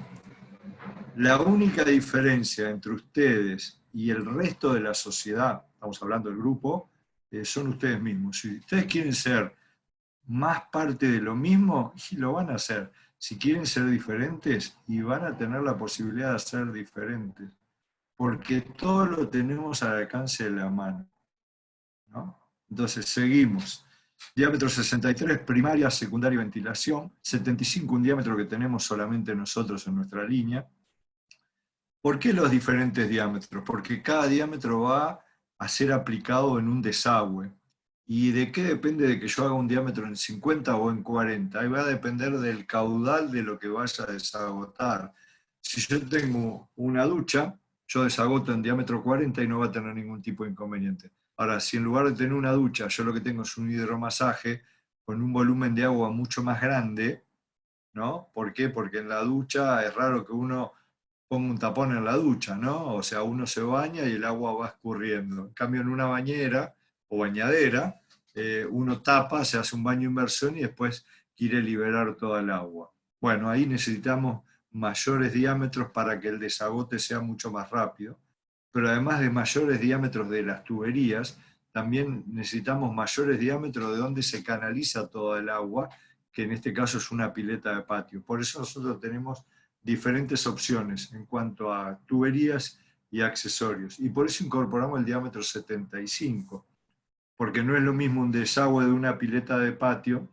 La única diferencia entre ustedes y el resto de la sociedad, estamos hablando del grupo, son ustedes mismos. Si ustedes quieren ser más parte de lo mismo, y lo van a hacer. Si quieren ser diferentes, y van a tener la posibilidad de ser diferentes. Porque todo lo tenemos al alcance de la mano, ¿no? Entonces, seguimos. Diámetro 63, primaria, secundaria y ventilación. 75, un diámetro que tenemos solamente nosotros en nuestra línea. ¿Por qué los diferentes diámetros? Porque cada diámetro va a ser aplicado en un desagüe. ¿Y de qué depende de que yo haga un diámetro en 50 o en 40? Ahí va a depender del caudal de lo que vaya a desagotar. Si yo tengo una ducha, yo desagoto en diámetro 40 y no va a tener ningún tipo de inconveniente. Ahora, si en lugar de tener una ducha, yo lo que tengo es un hidromasaje con un volumen de agua mucho más grande, ¿no? ¿Por qué? Porque en la ducha es raro que uno ponga un tapón en la ducha, ¿no? O sea, uno se baña y el agua va escurriendo. En cambio, en una bañera o bañadera, uno tapa, se hace un baño de inmersión y después quiere liberar toda el agua. Bueno, ahí necesitamos mayores diámetros para que el desagote sea mucho más rápido, pero además de mayores diámetros de las tuberías, también necesitamos mayores diámetros de donde se canaliza toda el agua, que en este caso es una pileta de patio. Por eso nosotros tenemos diferentes opciones en cuanto a tuberías y accesorios. Y por eso incorporamos el diámetro 75, porque no es lo mismo un desagüe de una pileta de patio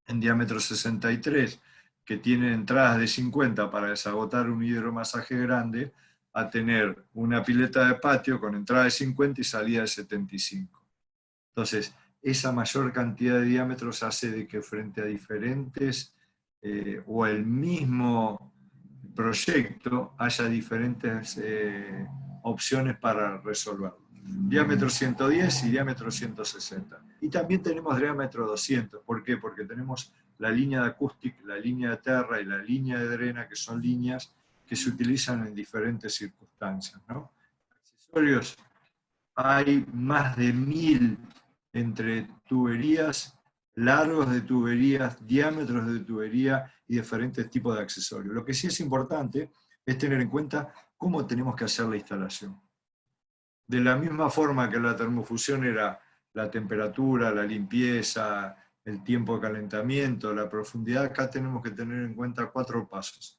en diámetro 63, que tiene entradas de 50 para desagotar un hidromasaje grande, a tener una pileta de patio con entrada de 50 y salida de 75. Entonces, esa mayor cantidad de diámetros hace de que frente a diferentes o el mismo proyecto haya diferentes opciones para resolverlo. Diámetro 110 y diámetro 160. Y también tenemos diámetro 200. ¿Por qué? Porque tenemos la línea de acústica, la línea de terra y la línea de drena, que son líneas que se utilizan en diferentes circunstancias, ¿no? Accesorios, hay más de 1000 entre tuberías, largos de tuberías, diámetros de tubería y diferentes tipos de accesorios. Lo que sí es importante es tener en cuenta cómo tenemos que hacer la instalación. De la misma forma que la termofusión era la temperatura, la limpieza, el tiempo de calentamiento, la profundidad, acá tenemos que tener en cuenta 4 pasos.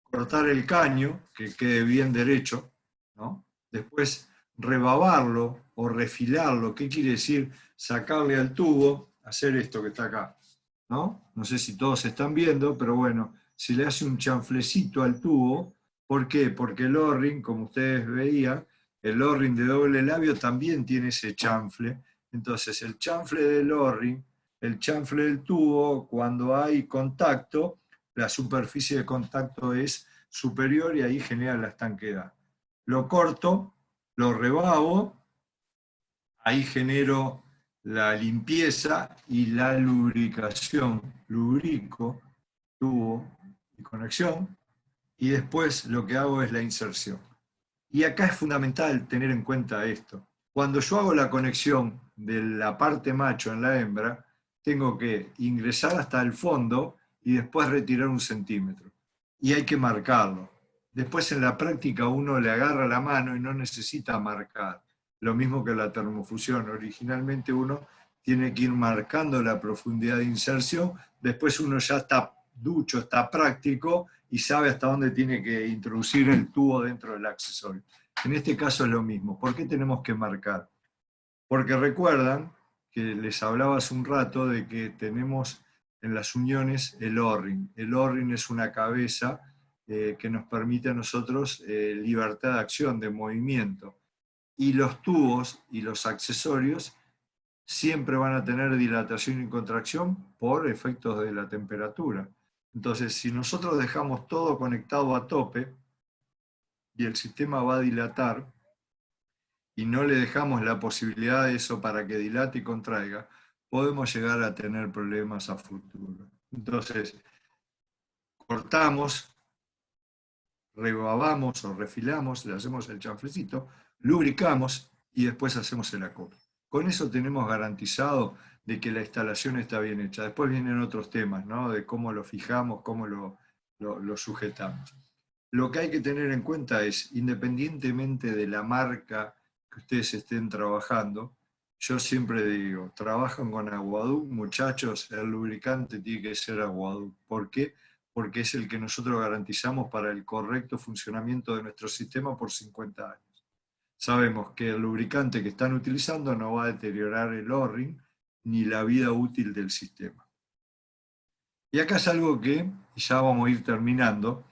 Cortar el caño, que quede bien derecho, ¿no? Después rebabarlo o refilarlo. ¿Qué quiere decir? Sacarle al tubo, hacer esto que está acá, ¿no? No sé si todos están viendo, pero bueno, se le hace un chanflecito al tubo. ¿Por qué? Porque el O-ring, como ustedes veían, el O-ring de doble labio también tiene ese chanfle. Entonces, el chanfle del O-ring, el chanfle del tubo, cuando hay contacto, la superficie de contacto es superior y ahí genera la estanqueidad. Lo corto, lo rebabo, ahí genero la limpieza y la lubricación. Lubrico, tubo y conexión, y después lo que hago es la inserción. Y acá es fundamental tener en cuenta esto. Cuando yo hago la conexión de la parte macho en la hembra, tengo que ingresar hasta el fondo y después retirar 1 centímetro. Y hay que marcarlo. Después en la práctica uno le agarra la mano y no necesita marcar. Lo mismo que la termofusión. Originalmente uno tiene que ir marcando la profundidad de inserción, después uno ya está ducho, está práctico y sabe hasta dónde tiene que introducir el tubo dentro del accesorio. En este caso es lo mismo. ¿Por qué tenemos que marcar? Porque recuerdan que les hablaba hace un rato de que tenemos en las uniones el O-ring. El O-ring es una cabeza que nos permite a nosotros libertad de acción, de movimiento. Y los tubos y los accesorios siempre van a tener dilatación y contracción por efectos de la temperatura. Entonces, si nosotros dejamos todo conectado a tope y el sistema va a dilatar, y no le dejamos la posibilidad de eso para que dilate y contraiga, podemos llegar a tener problemas a futuro. Entonces, cortamos, rebabamos o refilamos, le hacemos el chanflecito, lubricamos y después hacemos el acople. Con eso tenemos garantizado de que la instalación está bien hecha. Después vienen otros temas, ¿no? De cómo lo fijamos, cómo lo sujetamos. Lo que hay que tener en cuenta es, independientemente de la marca que ustedes estén trabajando, yo siempre digo, trabajan con Aguaduc, muchachos, el lubricante tiene que ser Aguaduc. ¿Por qué? Porque es el que nosotros garantizamos para el correcto funcionamiento de nuestro sistema por 50 años. Sabemos que el lubricante que están utilizando no va a deteriorar el O-ring ni la vida útil del sistema. Y acá es algo que, y ya vamos a ir terminando,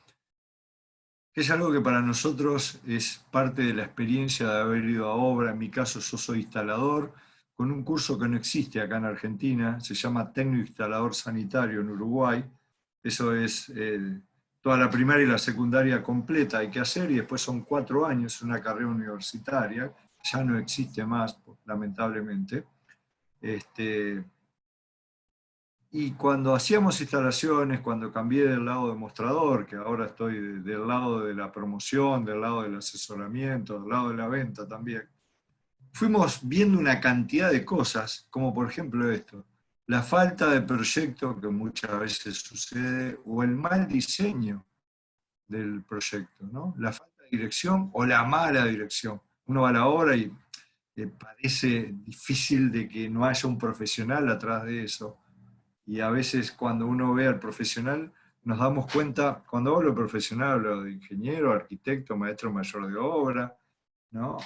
que es algo que para nosotros es parte de la experiencia de haber ido a obra. En mi caso yo soy instalador, con un curso que no existe acá en Argentina, se llama Técnico Instalador Sanitario en Uruguay. Eso es toda la primaria y la secundaria completa hay que hacer, y después son 4 años, una carrera universitaria, ya no existe más, lamentablemente. Y cuando hacíamos instalaciones, cuando cambié del lado demostrador, que ahora estoy del lado de la promoción, del lado del asesoramiento, del lado de la venta también, fuimos viendo una cantidad de cosas, como por ejemplo esto, la falta de proyecto que muchas veces sucede, o el mal diseño del proyecto, ¿no? La falta de dirección o la mala dirección. Uno va a la obra y parece difícil de que no haya un profesional atrás de eso. Y a veces cuando uno ve al profesional, nos damos cuenta, cuando hablo de profesional, hablo de ingeniero, arquitecto, maestro mayor de obra, ¿no?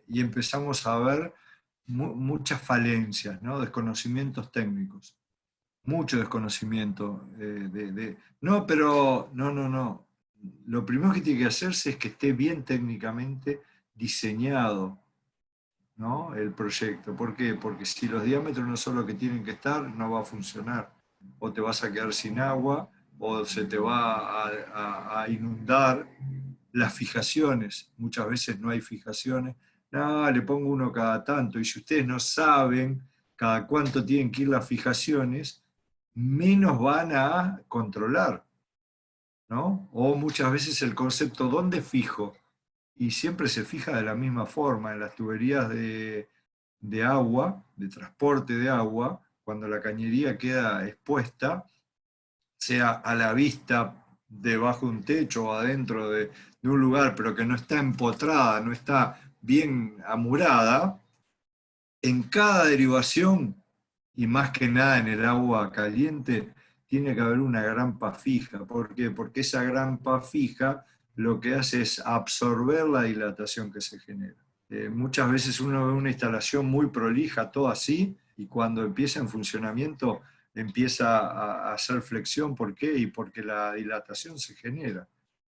Y empezamos a ver muchas falencias, ¿no? Desconocimientos técnicos, mucho desconocimiento. No, pero no. Lo primero que tiene que hacerse es que esté bien técnicamente diseñado, ¿no? El proyecto. ¿Por qué? Porque si los diámetros no son lo que tienen que estar, no va a funcionar. O te vas a quedar sin agua, o se te va a inundar. Las fijaciones, muchas veces no hay fijaciones. No, le pongo uno cada tanto. Y si ustedes no saben cada cuánto tienen que ir las fijaciones, menos van a controlar, ¿no? O muchas veces el concepto ¿dónde fijo? Y siempre se fija de la misma forma, en las tuberías de agua, de transporte de agua, cuando la cañería queda expuesta, sea a la vista debajo de un techo o adentro de un lugar, pero que no está empotrada, no está bien amurada, en cada derivación, y más que nada en el agua caliente, tiene que haber una grampa fija. ¿Por qué? Porque esa grampa fija lo que hace es absorber la dilatación que se genera. Muchas veces uno ve una instalación muy prolija, todo así, y cuando empieza en funcionamiento empieza a hacer flexión. ¿Por qué? Y porque la dilatación se genera.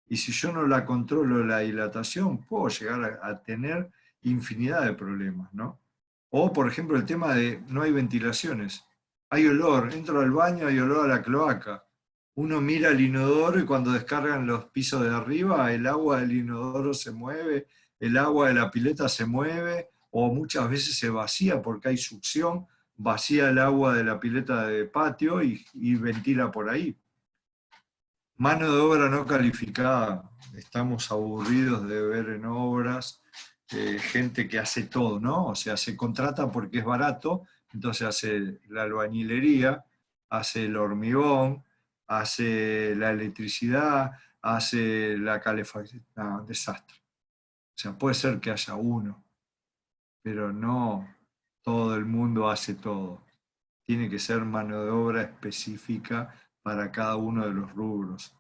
Y si yo no la controlo la dilatación, puedo llegar a tener infinidad de problemas, ¿no? O, por ejemplo, el tema de no hay ventilaciones. Hay olor, entro al baño, hay olor a la cloaca. Uno mira el inodoro y cuando descargan los pisos de arriba, el agua del inodoro se mueve, el agua de la pileta se mueve, o muchas veces se vacía porque hay succión, vacía el agua de la pileta de patio y ventila por ahí. Mano de obra no calificada. Estamos aburridos de ver en obras gente que hace todo, ¿no? O sea, se contrata porque es barato, entonces hace la albañilería, hace el hormigón, hace la electricidad, hace la calefacción. No, un desastre. O sea, puede ser que haya uno, pero no todo el mundo hace todo. Tiene que ser mano de obra específica para cada uno de los rubros.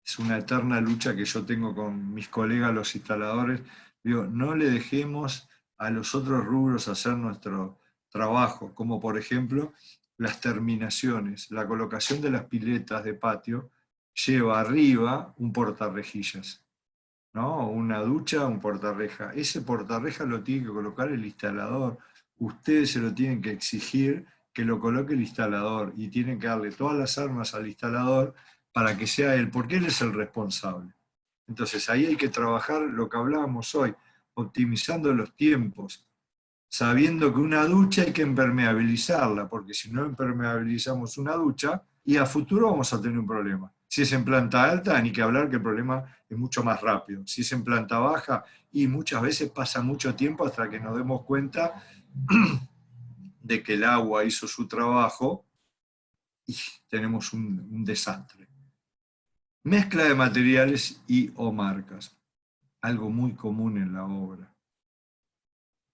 Es una eterna lucha que yo tengo con mis colegas los instaladores. Digo, no le dejemos a los otros rubros hacer nuestro trabajo, como por ejemplo las terminaciones. La colocación de las piletas de patio lleva arriba un portarrejillas, ¿no? Una ducha, un portarreja. Ese portarreja lo tiene que colocar el instalador. Ustedes se lo tienen que exigir que lo coloque el instalador y tienen que darle todas las armas al instalador para que sea él, porque él es el responsable. Entonces ahí hay que trabajar lo que hablábamos hoy, optimizando los tiempos, sabiendo que una ducha hay que impermeabilizarla, porque si no impermeabilizamos una ducha, y a futuro vamos a tener un problema. Si es en planta alta, ni que hablar que el problema es mucho más rápido. Si es en planta baja, y muchas veces pasa mucho tiempo hasta que nos demos cuenta de que el agua hizo su trabajo y tenemos un desastre. Mezcla de materiales y o marcas. Algo muy común en la obra.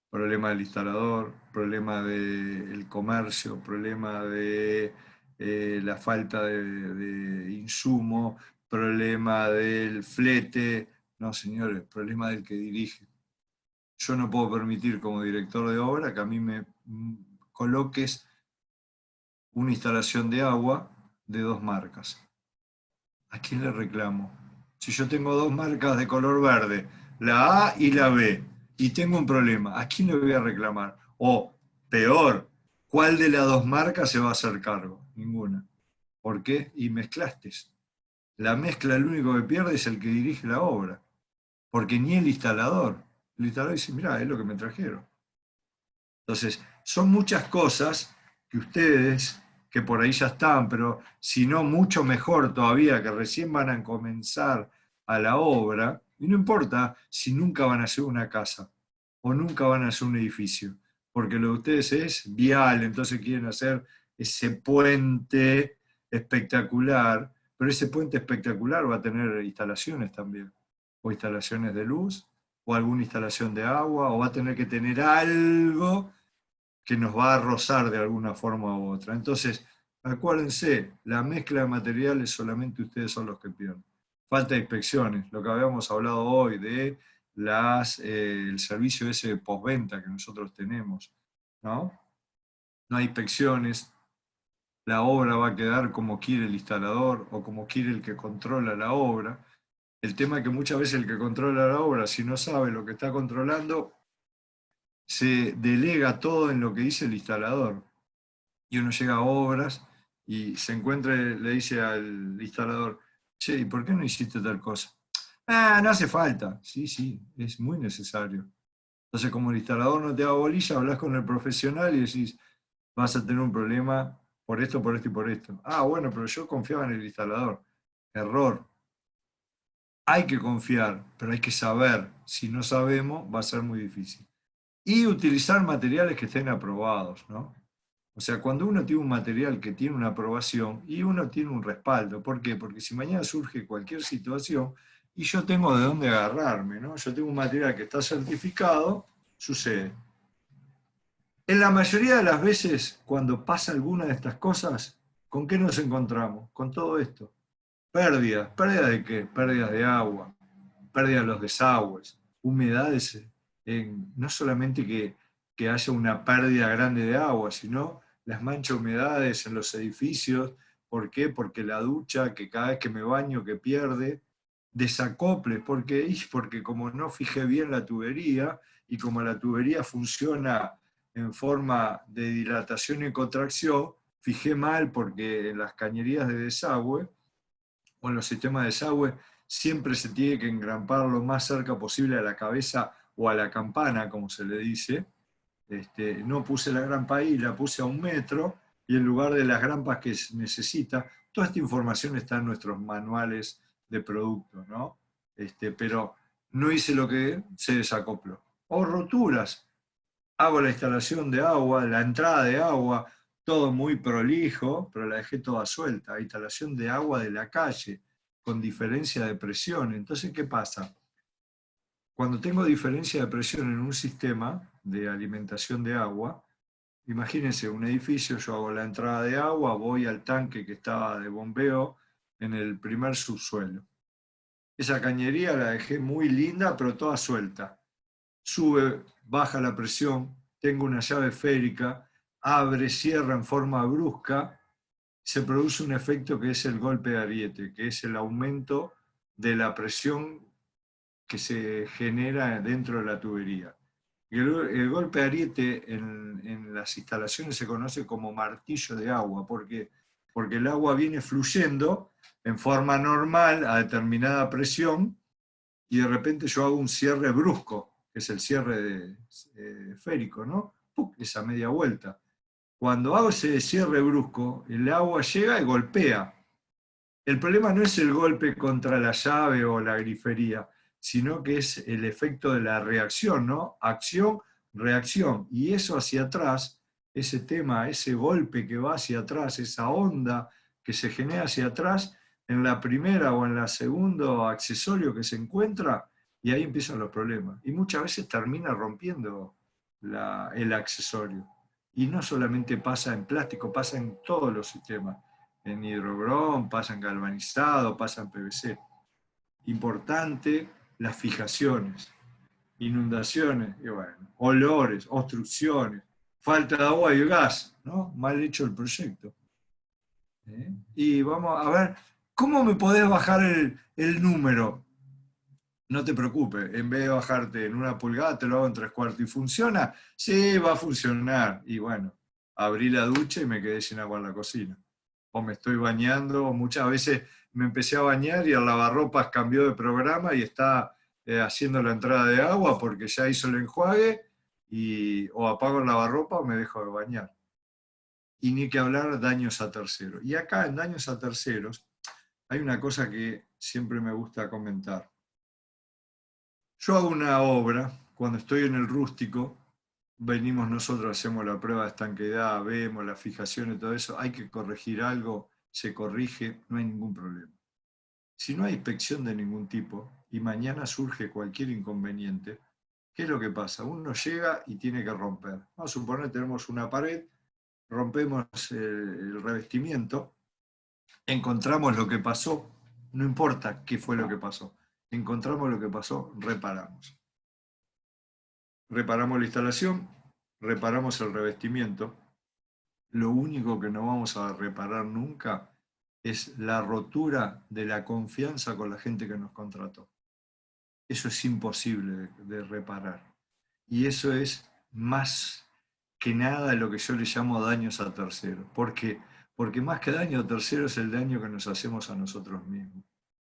Problema del instalador, problema del comercio, problema de la falta de insumo, problema del flete. No, señores, problema del que dirige. Yo no puedo permitir como director de obra que a mí me coloques una instalación de agua de 2 marcas. ¿A quién le reclamo? Si yo tengo 2 marcas de color verde, la A y la B, y tengo un problema, ¿a quién le voy a reclamar? O, peor, ¿cuál de las 2 marcas se va a hacer cargo? Ninguna. ¿Por qué? Y mezclaste. La mezcla, el único que pierde es el que dirige la obra, porque ni el instalador. El instalador dice, mirá, es lo que me trajeron. Entonces, son muchas cosas que ustedes, que por ahí ya están, pero si no, mucho mejor todavía, que recién van a comenzar a la obra, y no importa si nunca van a hacer una casa o nunca van a hacer un edificio, porque lo de ustedes es vial, entonces quieren hacer ese puente espectacular, pero ese puente espectacular va a tener instalaciones también, o instalaciones de luz, o alguna instalación de agua, o va a tener que tener algo que nos va a rozar de alguna forma u otra. Entonces, acuérdense, la mezcla de materiales solamente ustedes son los que pierden. Falta de inspecciones, lo que habíamos hablado hoy de el servicio ese de postventa que nosotros tenemos, ¿no? No hay inspecciones, la obra va a quedar como quiere el instalador o como quiere el que controla la obra. El tema es que muchas veces el que controla la obra, si no sabe lo que está controlando, se delega todo en lo que dice el instalador. Y uno llega a obras y se encuentra, le dice al instalador, che, ¿y por qué no hiciste tal cosa? Ah, no hace falta. Sí, sí, es muy necesario. Entonces, como el instalador no te da bolilla, hablas con el profesional y decís, vas a tener un problema por esto, por esto y por esto. Ah, bueno, pero yo confiaba en el instalador. Error. Hay que confiar, pero hay que saber. Si no sabemos, va a ser muy difícil. Y utilizar materiales que estén aprobados, ¿no? O sea, cuando uno tiene un material que tiene una aprobación y uno tiene un respaldo, ¿por qué? Porque si mañana surge cualquier situación y yo tengo de dónde agarrarme, ¿no? Yo tengo un material que está certificado, sucede. En la mayoría de las veces, cuando pasa alguna de estas cosas, ¿con qué nos encontramos? Con todo esto. Pérdidas. ¿Pérdidas de qué? Pérdidas de agua, pérdidas de los desagües, humedades, no solamente que haya una pérdida grande de agua, sino las manchas de humedades en los edificios. ¿Por qué? Porque la ducha, que cada vez que me baño que pierde, desacoples, porque como no fijé bien la tubería, y como la tubería funciona en forma de dilatación y contracción, fijé mal porque en las cañerías de desagüe, o en los sistemas de desagüe, siempre se tiene que engrampar lo más cerca posible a la cabeza o a la campana, como se le dice. No puse la grampa ahí, la puse a 1 metro, y en lugar de las grampas que necesita, toda esta información está en nuestros manuales de productos, ¿no? Pero no hice lo que se desacopló. O roturas. Hago la instalación de agua, la entrada de agua, todo muy prolijo, pero la dejé toda suelta. Instalación de agua de la calle, con diferencia de presión. Entonces, ¿qué pasa? Cuando tengo diferencia de presión en un sistema de alimentación de agua, imagínense un edificio, yo hago la entrada de agua, voy al tanque que estaba de bombeo en el primer subsuelo. Esa cañería la dejé muy linda, pero toda suelta. Sube, baja la presión, tengo una llave férica, abre, cierra en forma brusca, se produce un efecto que es el golpe de ariete, que es el aumento de la presión que se genera dentro de la tubería. El golpe de ariete en las instalaciones se conoce como martillo de agua. ¿Por qué? Porque el agua viene fluyendo en forma normal a determinada presión y de repente yo hago un cierre brusco, que es el cierre férico, ¿no? ¡Puc! Esa media vuelta. Cuando hago ese cierre brusco, el agua llega y golpea El problema no es el golpe contra la llave o la grifería, sino que es el efecto de la reacción, ¿no? Acción, reacción. Y eso hacia atrás, ese tema, ese golpe que va hacia atrás, esa onda que se genera hacia atrás, en la primera o en la segundo accesorio que se encuentra, y ahí empiezan los problemas. Y muchas veces termina rompiendo el accesorio. Y no solamente pasa en plástico, pasa en todos los sistemas. En hidrobrom, pasa en galvanizado, pasa en PVC. Importante las fijaciones, inundaciones, y bueno, olores, obstrucciones, falta de agua y gas, ¿no? Mal hecho el proyecto. Y vamos a ver, ¿cómo me podés bajar el número? No te preocupes, en vez de bajarte en 1 pulgada, te lo hago en 3/4. ¿Y funciona? Sí, va a funcionar. Y bueno, abrí la ducha y me quedé sin agua en la cocina. O me estoy bañando, muchas veces me empecé a bañar y el lavarropas cambió de programa y está haciendo la entrada de agua porque ya hizo el enjuague, o apago el lavarropa o me dejo de bañar. Y ni que hablar daños a terceros. Y acá en daños a terceros hay una cosa que siempre me gusta comentar. Yo hago una obra, cuando estoy en el rústico, venimos nosotros, hacemos la prueba de estanqueidad, vemos la fijación y todo eso, hay que corregir algo, se corrige, no hay ningún problema. Si no hay inspección de ningún tipo y mañana surge cualquier inconveniente, ¿qué es lo que pasa? Uno llega y tiene que romper. Vamos a suponer que tenemos una pared, rompemos el revestimiento, encontramos lo que pasó, no importa qué fue lo que pasó, encontramos lo que pasó, reparamos. Reparamos la instalación, reparamos el revestimiento. Lo único que no vamos a reparar nunca es la rotura de la confianza con la gente que nos contrató. Eso es imposible de reparar. Y eso es más que nada lo que yo le llamo daños a terceros. ¿Por qué? Porque más que daño a terceros es el daño que nos hacemos a nosotros mismos.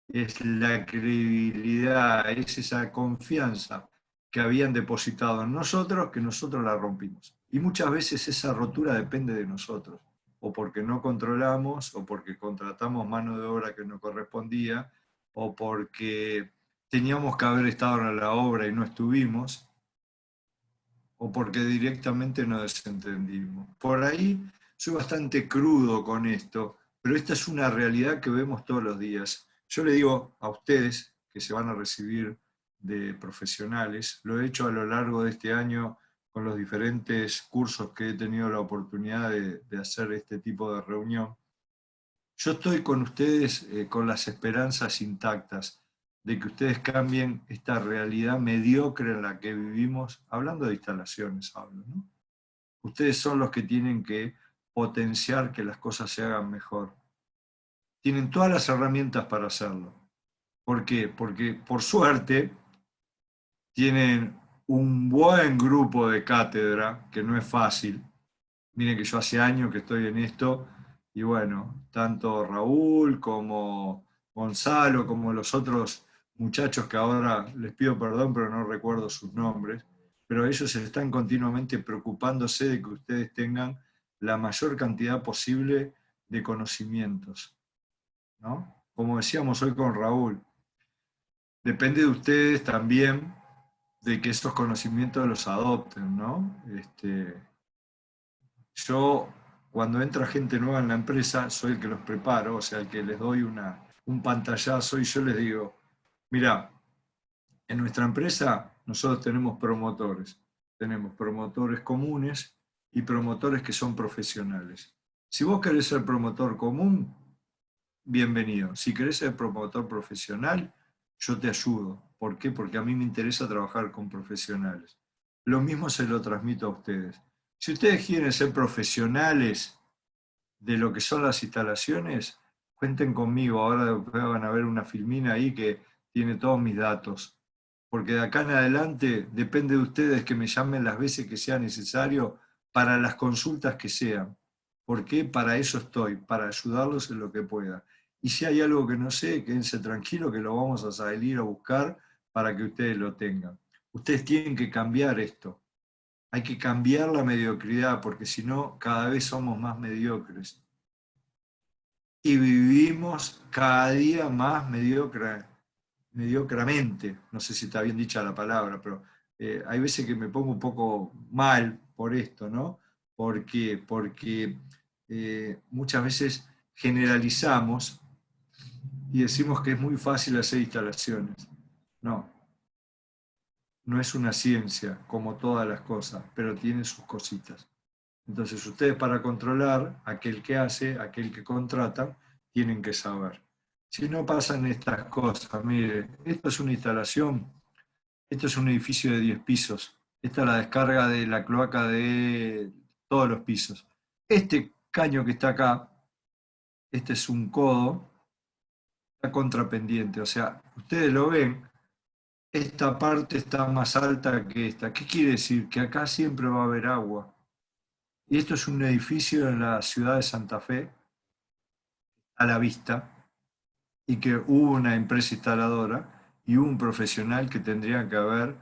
Es la credibilidad, es esa confianza que habían depositado en nosotros, que nosotros la rompimos. Y muchas veces esa rotura depende de nosotros, o porque no controlamos, o porque contratamos mano de obra que no correspondía, o porque teníamos que haber estado en la obra y no estuvimos, o porque directamente nos desentendimos. Por ahí soy bastante crudo con esto, pero esta es una realidad que vemos todos los días. Yo le digo a ustedes que se van a recibir de profesionales, lo he hecho a lo largo de este año con los diferentes cursos que he tenido la oportunidad de hacer este tipo de reunión. Yo estoy con ustedes con las esperanzas intactas de que ustedes cambien esta realidad mediocre en la que vivimos, hablando de instalaciones, hablo, ¿no? Ustedes son los que tienen que potenciar que las cosas se hagan mejor. Tienen todas las herramientas para hacerlo. ¿Por qué? Porque por suerte tienen un buen grupo de cátedra, que no es fácil. Miren que yo hace años que estoy en esto, y bueno, tanto Raúl como Gonzalo, como los otros muchachos que ahora les pido perdón, pero no recuerdo sus nombres, pero ellos están continuamente preocupándose de que ustedes tengan la mayor cantidad posible de conocimientos, ¿no? Como decíamos hoy con Raúl, depende de ustedes también de que esos conocimientos los adopten, ¿no? Yo, cuando entra gente nueva en la empresa, soy el que los preparo, o sea, el que les doy un pantallazo y yo les digo, mira, en nuestra empresa nosotros tenemos promotores comunes y promotores que son profesionales. Si vos querés ser promotor común, bienvenido. Si querés ser promotor profesional, yo te ayudo. ¿Por qué? Porque a mí me interesa trabajar con profesionales. Lo mismo se lo transmito a ustedes. Si ustedes quieren ser profesionales de lo que son las instalaciones, cuenten conmigo. Ahora van a ver una filmina ahí que tiene todos mis datos. Porque de acá en adelante depende de ustedes que me llamen las veces que sea necesario para las consultas que sean. ¿Por qué? Para eso estoy, para ayudarlos en lo que pueda. Y si hay algo que no sé, quédense tranquilos que lo vamos a salir a buscar para que ustedes lo tengan. Ustedes tienen que cambiar esto. Hay que cambiar la mediocridad, porque si no, cada vez somos más mediocres. y vivimos cada día más mediocramente. No sé si está bien dicha la palabra, pero hay veces que me pongo un poco mal por esto, ¿no? ¿Por qué? Porque muchas veces generalizamos y decimos que es muy fácil hacer instalaciones. No, no es una ciencia como todas las cosas, pero tiene sus cositas. Entonces ustedes para controlar aquel que hace, aquel que contrata, tienen que saber. Si no pasan estas cosas, mire, esto es una instalación, esto es un edificio de 10 pisos, esta es la descarga de la cloaca de todos los pisos. Este caño que está acá, este es un codo, está contrapendiente, o sea, ustedes lo ven, esta parte está más alta que esta. ¿Qué quiere decir? Que acá siempre va a haber agua. Y esto es un edificio en la ciudad de Santa Fe, a la vista, y que hubo una empresa instaladora y hubo un profesional que tendría que haber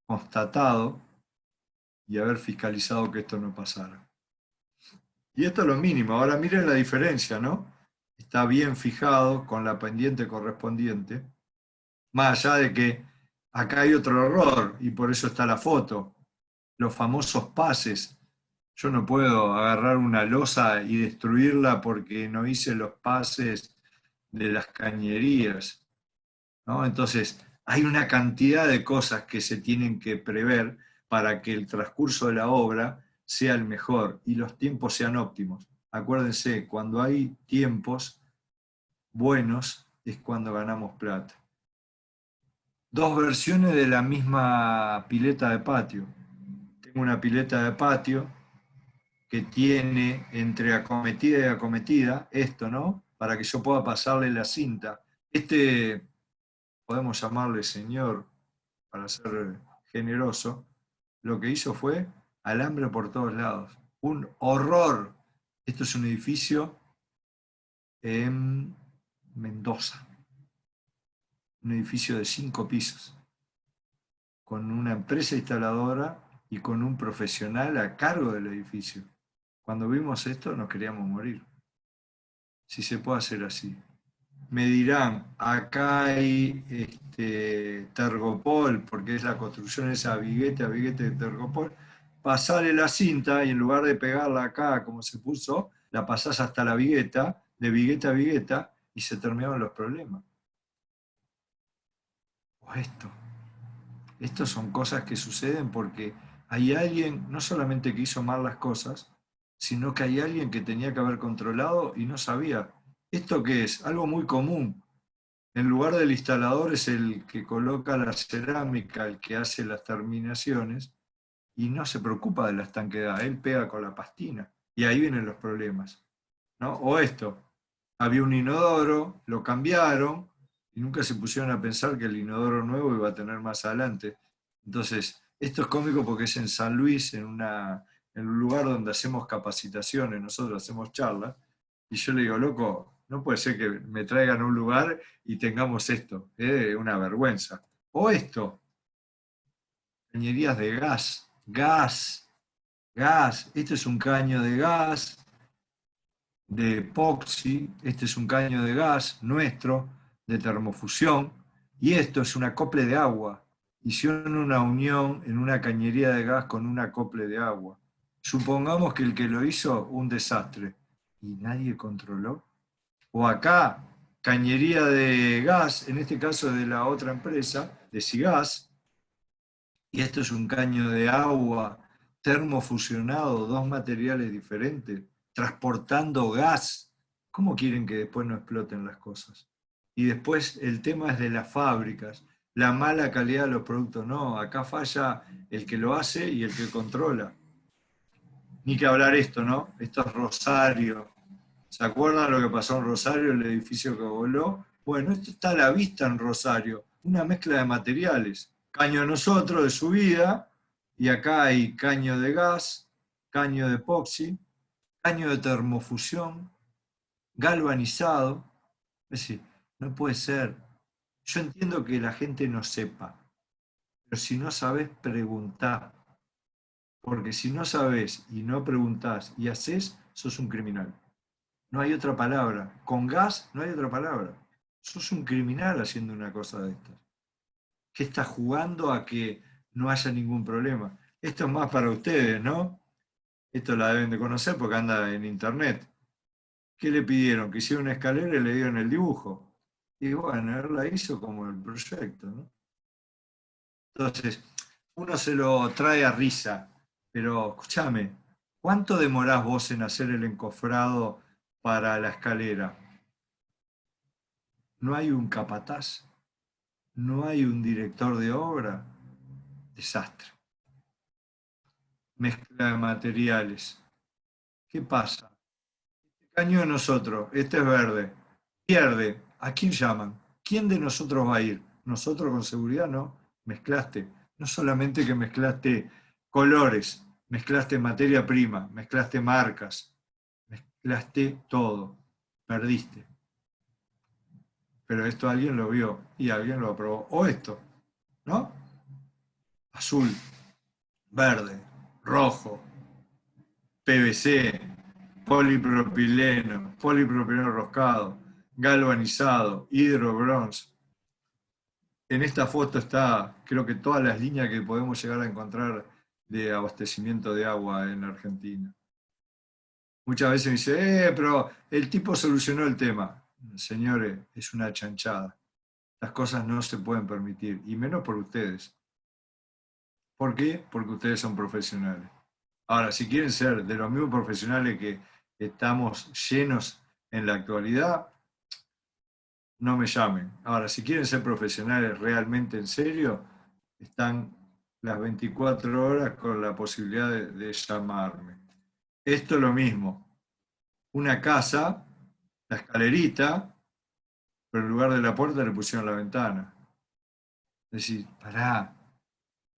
constatado y haber fiscalizado que esto no pasara. Y esto es lo mínimo. Ahora miren la diferencia, ¿no? Está bien fijado con la pendiente correspondiente, más allá de que acá hay otro error y por eso está la foto, los famosos pases. Yo no puedo agarrar una losa y destruirla porque no hice los pases de las cañerías, ¿no? Entonces, hay una cantidad de cosas que se tienen que prever para que el transcurso de la obra sea el mejor y los tiempos sean óptimos. Acuérdense, cuando hay tiempos buenos es cuando ganamos plata. Dos versiones de la misma pileta de patio. Tengo una pileta de patio que tiene entre acometida y acometida esto, ¿no? Para que yo pueda pasarle la cinta. Este, podemos llamarle señor, para ser generoso, lo que hizo fue alambre por todos lados. Un horror. Esto es un edificio en Mendoza, un edificio de 5 pisos, con una empresa instaladora y con un profesional a cargo del edificio. Cuando vimos esto nos queríamos morir. Si se puede hacer así. Me dirán, acá hay Tergopol, porque es la construcción esa Viguete de Tergopol, pasale la cinta y en lugar de pegarla acá como se puso, la pasás hasta la Vigueta, de Vigueta a Vigueta, y se terminaron los problemas. O esto. Estas son cosas que suceden porque hay alguien, no solamente que hizo mal las cosas, sino que hay alguien que tenía que haber controlado y no sabía. ¿Esto qué es? Algo muy común. En lugar del instalador es el que coloca la cerámica, el que hace las terminaciones, y no se preocupa de la estanqueidad, él pega con la pastina. Y ahí vienen los problemas, ¿no? O esto, había un inodoro, lo cambiaron, y nunca se pusieron a pensar que el inodoro nuevo iba a tener más adelante. Entonces, esto es cómico porque es en San Luis, en un lugar donde hacemos capacitaciones, nosotros hacemos charlas, y yo le digo, loco, no puede ser que me traigan a un lugar y tengamos esto, es una vergüenza. O esto, cañerías de gas, este es un caño de gas, de epoxi, este es un caño de gas nuestro, de termofusión, y esto es un acople de agua. Hicieron una unión en una cañería de gas con un acople de agua. Supongamos que el que lo hizo, un desastre, y nadie controló. O acá, cañería de gas, en este caso de la otra empresa, de Sigas, y esto es un caño de agua termofusionado, dos materiales diferentes, transportando gas. ¿Cómo quieren que después no exploten las cosas? Y después el tema es de las fábricas, la mala calidad de los productos. No, acá falla el que lo hace y el que controla. Ni que hablar esto, ¿no? Esto es Rosario. ¿Se acuerdan lo que pasó en Rosario, el edificio que voló? Bueno, esto está a la vista en Rosario, una mezcla de materiales. Caño de nosotros, de subida, y acá hay caño de gas, caño de epoxi, caño de termofusión, galvanizado. Es decir, no puede ser. Yo entiendo que la gente no sepa, pero si no sabes, preguntá. Porque si no sabes y no preguntás y haces, sos un criminal. No hay otra palabra. Con gas no hay otra palabra. Sos un criminal haciendo una cosa de estas. ¿Qué estás jugando a que no haya ningún problema? Esto es más para ustedes, ¿no? Esto la deben de conocer porque anda en internet. ¿Qué le pidieron? Que hiciera una escalera y le dieron el dibujo. Y bueno, él la hizo como el proyecto, ¿no? Entonces, uno se lo trae a risa, pero escúchame, ¿cuánto demorás vos en hacer el encofrado para la escalera? No hay un capataz, no hay un director de obra. Desastre. Mezcla de materiales. ¿Qué pasa? Este caño de nosotros, este es verde, pierde. ¿A quién llaman? ¿Quién de nosotros va a ir? Nosotros con seguridad no. Mezclaste. No solamente que mezclaste colores, mezclaste materia prima, mezclaste marcas, mezclaste todo. Perdiste. Pero esto alguien lo vio y alguien lo aprobó. O esto, ¿no? Azul, verde, rojo, PVC, polipropileno, polipropileno roscado, galvanizado, hidrobronce. En esta foto está, creo que todas las líneas que podemos llegar a encontrar de abastecimiento de agua en Argentina. Muchas veces me dice, pero el tipo solucionó el tema. Señores, es una chanchada. Las cosas no se pueden permitir, y menos por ustedes. ¿Por qué? Porque ustedes son profesionales. Ahora, si quieren ser de los mismos profesionales que estamos llenos en la actualidad, no me llamen. Ahora, si quieren ser profesionales realmente en serio, están las 24 horas con la posibilidad de llamarme. Esto es lo mismo. Una casa, la escalerita, pero en lugar de la puerta le pusieron la ventana. Es decir, pará,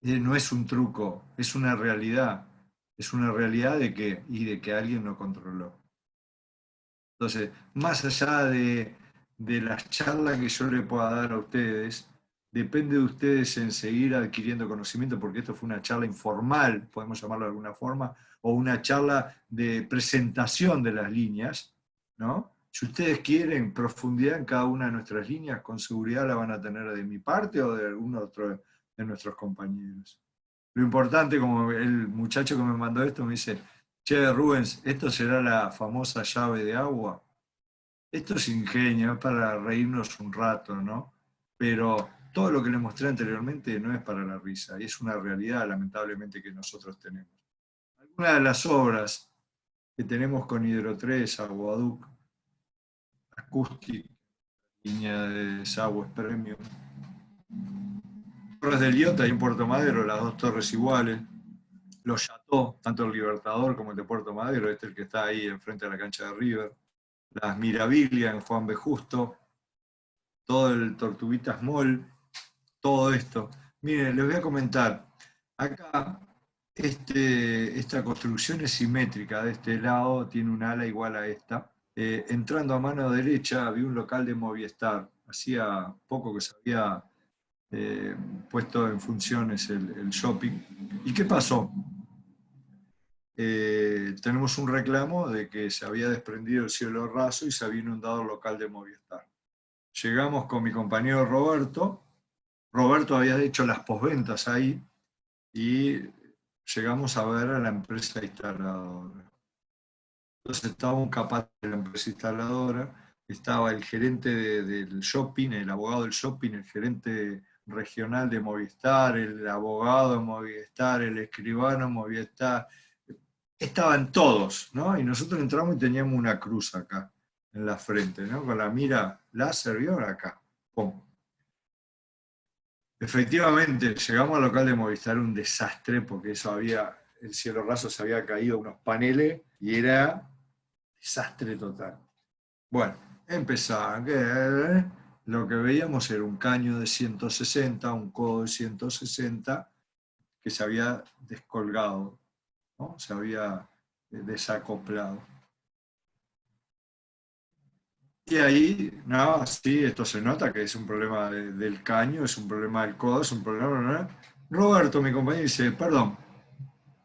no es un truco, es una realidad. Es una realidad de que alguien lo controló. Entonces, más allá de las charlas que yo le pueda dar a ustedes, depende de ustedes en seguir adquiriendo conocimiento, porque esto fue una charla informal, podemos llamarlo de alguna forma, o una charla de presentación de las líneas, ¿no? Si ustedes quieren profundidad en cada una de nuestras líneas, con seguridad la van a tener de mi parte o de algún otro de nuestros compañeros. Lo importante, como el muchacho que me mandó esto me dice, che, Rubens, ¿esto será la famosa llave de agua? Esto es ingenio, es para reírnos un rato, ¿no? Pero todo lo que les mostré anteriormente no es para la risa, y es una realidad, lamentablemente, que nosotros tenemos. Algunas de las obras que tenemos con Hidro 3, Aguaduc, Acoustic, línea de desagües Premium, Torres del Iota y en Puerto Madero, las dos torres iguales, los Chateau, tanto el Libertador como el de Puerto Madero, este es el que está ahí enfrente de la cancha de River, las Mirabilia en Juan B. Justo, todo el Tortuguitas Mall, todo esto. Miren, les voy a comentar, acá esta construcción es simétrica, de este lado tiene un ala igual a esta. Entrando a mano derecha había un local de Movistar, hacía poco que se había puesto en funciones el shopping. ¿Y qué pasó? Tenemos un reclamo de que se había desprendido el cielo raso y se había inundado el local de Movistar. Llegamos con mi compañero Roberto. Roberto había hecho las posventas ahí y llegamos a ver a la empresa instaladora. Entonces estaba un capataz de la empresa instaladora, estaba el gerente del shopping, el abogado del shopping, el gerente regional de Movistar, el abogado de Movistar, el escribano de Movistar. Estaban todos, ¿no? Y nosotros entramos y teníamos una cruz acá, en la frente, ¿no? Con la mira láser, ¿vio? Acá, pum. Efectivamente, llegamos al local de Movistar, un desastre, porque el cielo raso se había caído unos paneles y era desastre total. Bueno, empezaba, lo que veíamos era un caño de 160, un codo de 160, que se había descolgado, ¿no? Se había desacoplado. Y ahí, no, sí, esto se nota que es un problema del caño, es un problema del codo, es un problema, ¿no? Roberto, mi compañero, dice, perdón,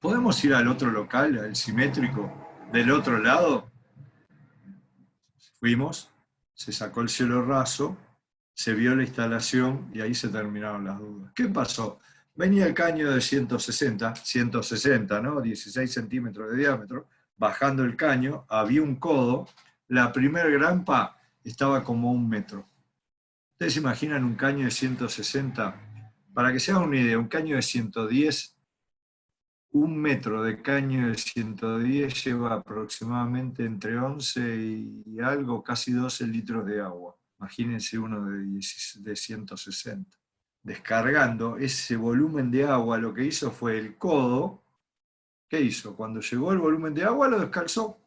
¿podemos ir al otro local, al simétrico, del otro lado? Fuimos, se sacó el cielo raso, se vio la instalación y ahí se terminaron las dudas. ¿Qué pasó? Venía el caño de 160, ¿no? 16 centímetros de diámetro, bajando el caño, había un codo, la primer grampa estaba como 1 metro. ¿Ustedes se imaginan un caño de 160? Para que se hagan una idea, un caño de 110, 1 metro de caño de 110 lleva aproximadamente entre 11 y algo, casi 12 litros de agua. Imagínense uno de 160. Descargando ese volumen de agua, lo que hizo fue el codo. ¿Qué hizo? Cuando llegó el volumen de agua, lo descalzó.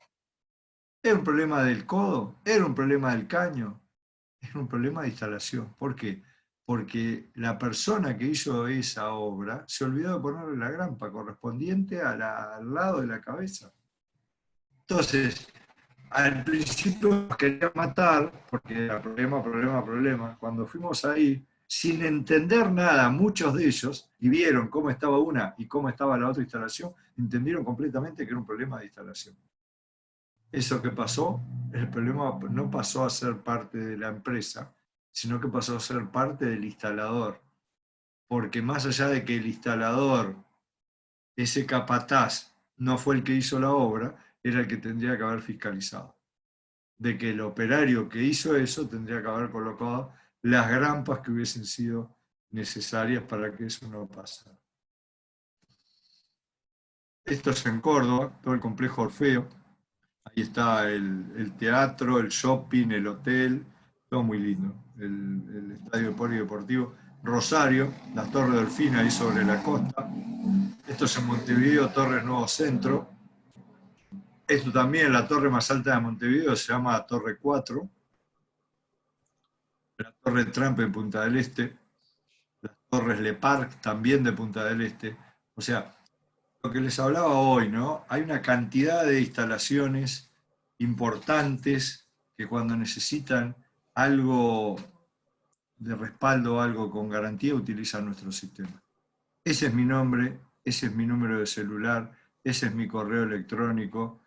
¿Era un problema del codo? ¿Era un problema del caño? Era un problema de instalación. ¿Por qué? Porque la persona que hizo esa obra se olvidó de ponerle la grampa correspondiente al lado de la cabeza. Entonces, al principio nos quería matar, porque era problema. Cuando fuimos ahí, sin entender nada, muchos de ellos, y vieron cómo estaba una y cómo estaba la otra instalación, entendieron completamente que era un problema de instalación. Eso que pasó, el problema no pasó a ser parte de la empresa, sino que pasó a ser parte del instalador. Porque más allá de que el instalador, ese capataz, no fue el que hizo la obra, era el que tendría que haber fiscalizado. De que el operario que hizo eso tendría que haber colocado las grampas que hubiesen sido necesarias para que eso no pasara. Esto es en Córdoba, todo el complejo Orfeo. Ahí está el teatro, el shopping, el hotel, todo muy lindo. El estadio polideportivo. Rosario, la Torre Delfín ahí sobre la costa. Esto es en Montevideo, Torres Nuevo Centro. Esto también, la torre más alta de Montevideo, se llama Torre 4. La Torre Trump en Punta del Este. Las Torres Le Parc también de Punta del Este. O sea, lo que les hablaba hoy, ¿no? Hay una cantidad de instalaciones importantes que cuando necesitan algo de respaldo, algo con garantía, utilizan nuestro sistema. Ese es mi nombre, ese es mi número de celular, ese es mi correo electrónico.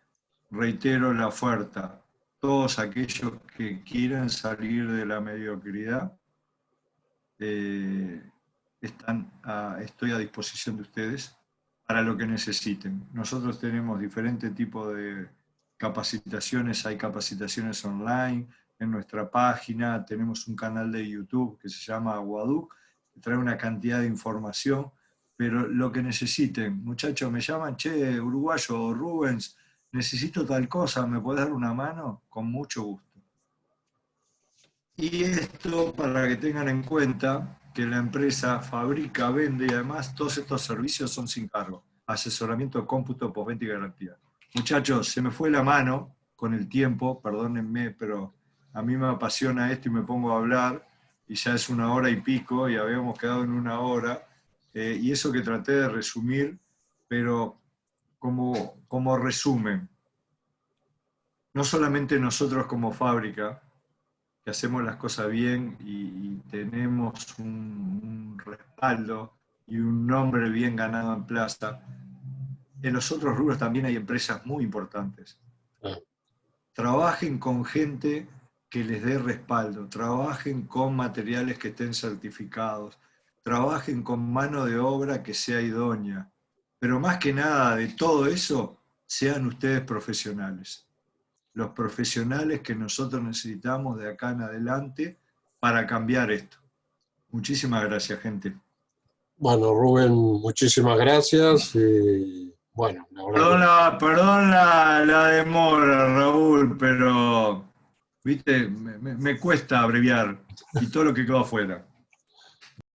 Reitero la oferta. Todos aquellos que quieran salir de la mediocridad, estoy a disposición de ustedes para lo que necesiten. Nosotros tenemos diferentes tipos de capacitaciones, hay capacitaciones online, en nuestra página tenemos un canal de YouTube que se llama Aguaduc, que trae una cantidad de información, pero lo que necesiten, muchachos, me llaman, che, uruguayo, Rubens, necesito tal cosa, ¿me podés dar una mano? Con mucho gusto. Y esto para que tengan en cuenta que la empresa fabrica, vende y además todos estos servicios son sin cargo. Asesoramiento, cómputo, postventa y garantía. Muchachos, se me fue la mano con el tiempo, perdónenme, pero a mí me apasiona esto y me pongo a hablar y ya es 1 hora y pico y habíamos quedado en 1 hora. Y eso que traté de resumir, pero como resumen, no solamente nosotros como fábrica, que hacemos las cosas bien y tenemos un respaldo y un nombre bien ganado en plaza, en los otros rubros también hay empresas muy importantes. Trabajen con gente que les dé respaldo, trabajen con materiales que estén certificados, trabajen con mano de obra que sea idónea, pero más que nada de todo eso, sean ustedes profesionales. Los profesionales que nosotros necesitamos de acá en adelante para cambiar esto. Muchísimas gracias, gente. Bueno, Rubén, muchísimas gracias. Y bueno, la verdad Perdón la demora, Raúl, pero viste, me cuesta abreviar y todo lo que quedó afuera.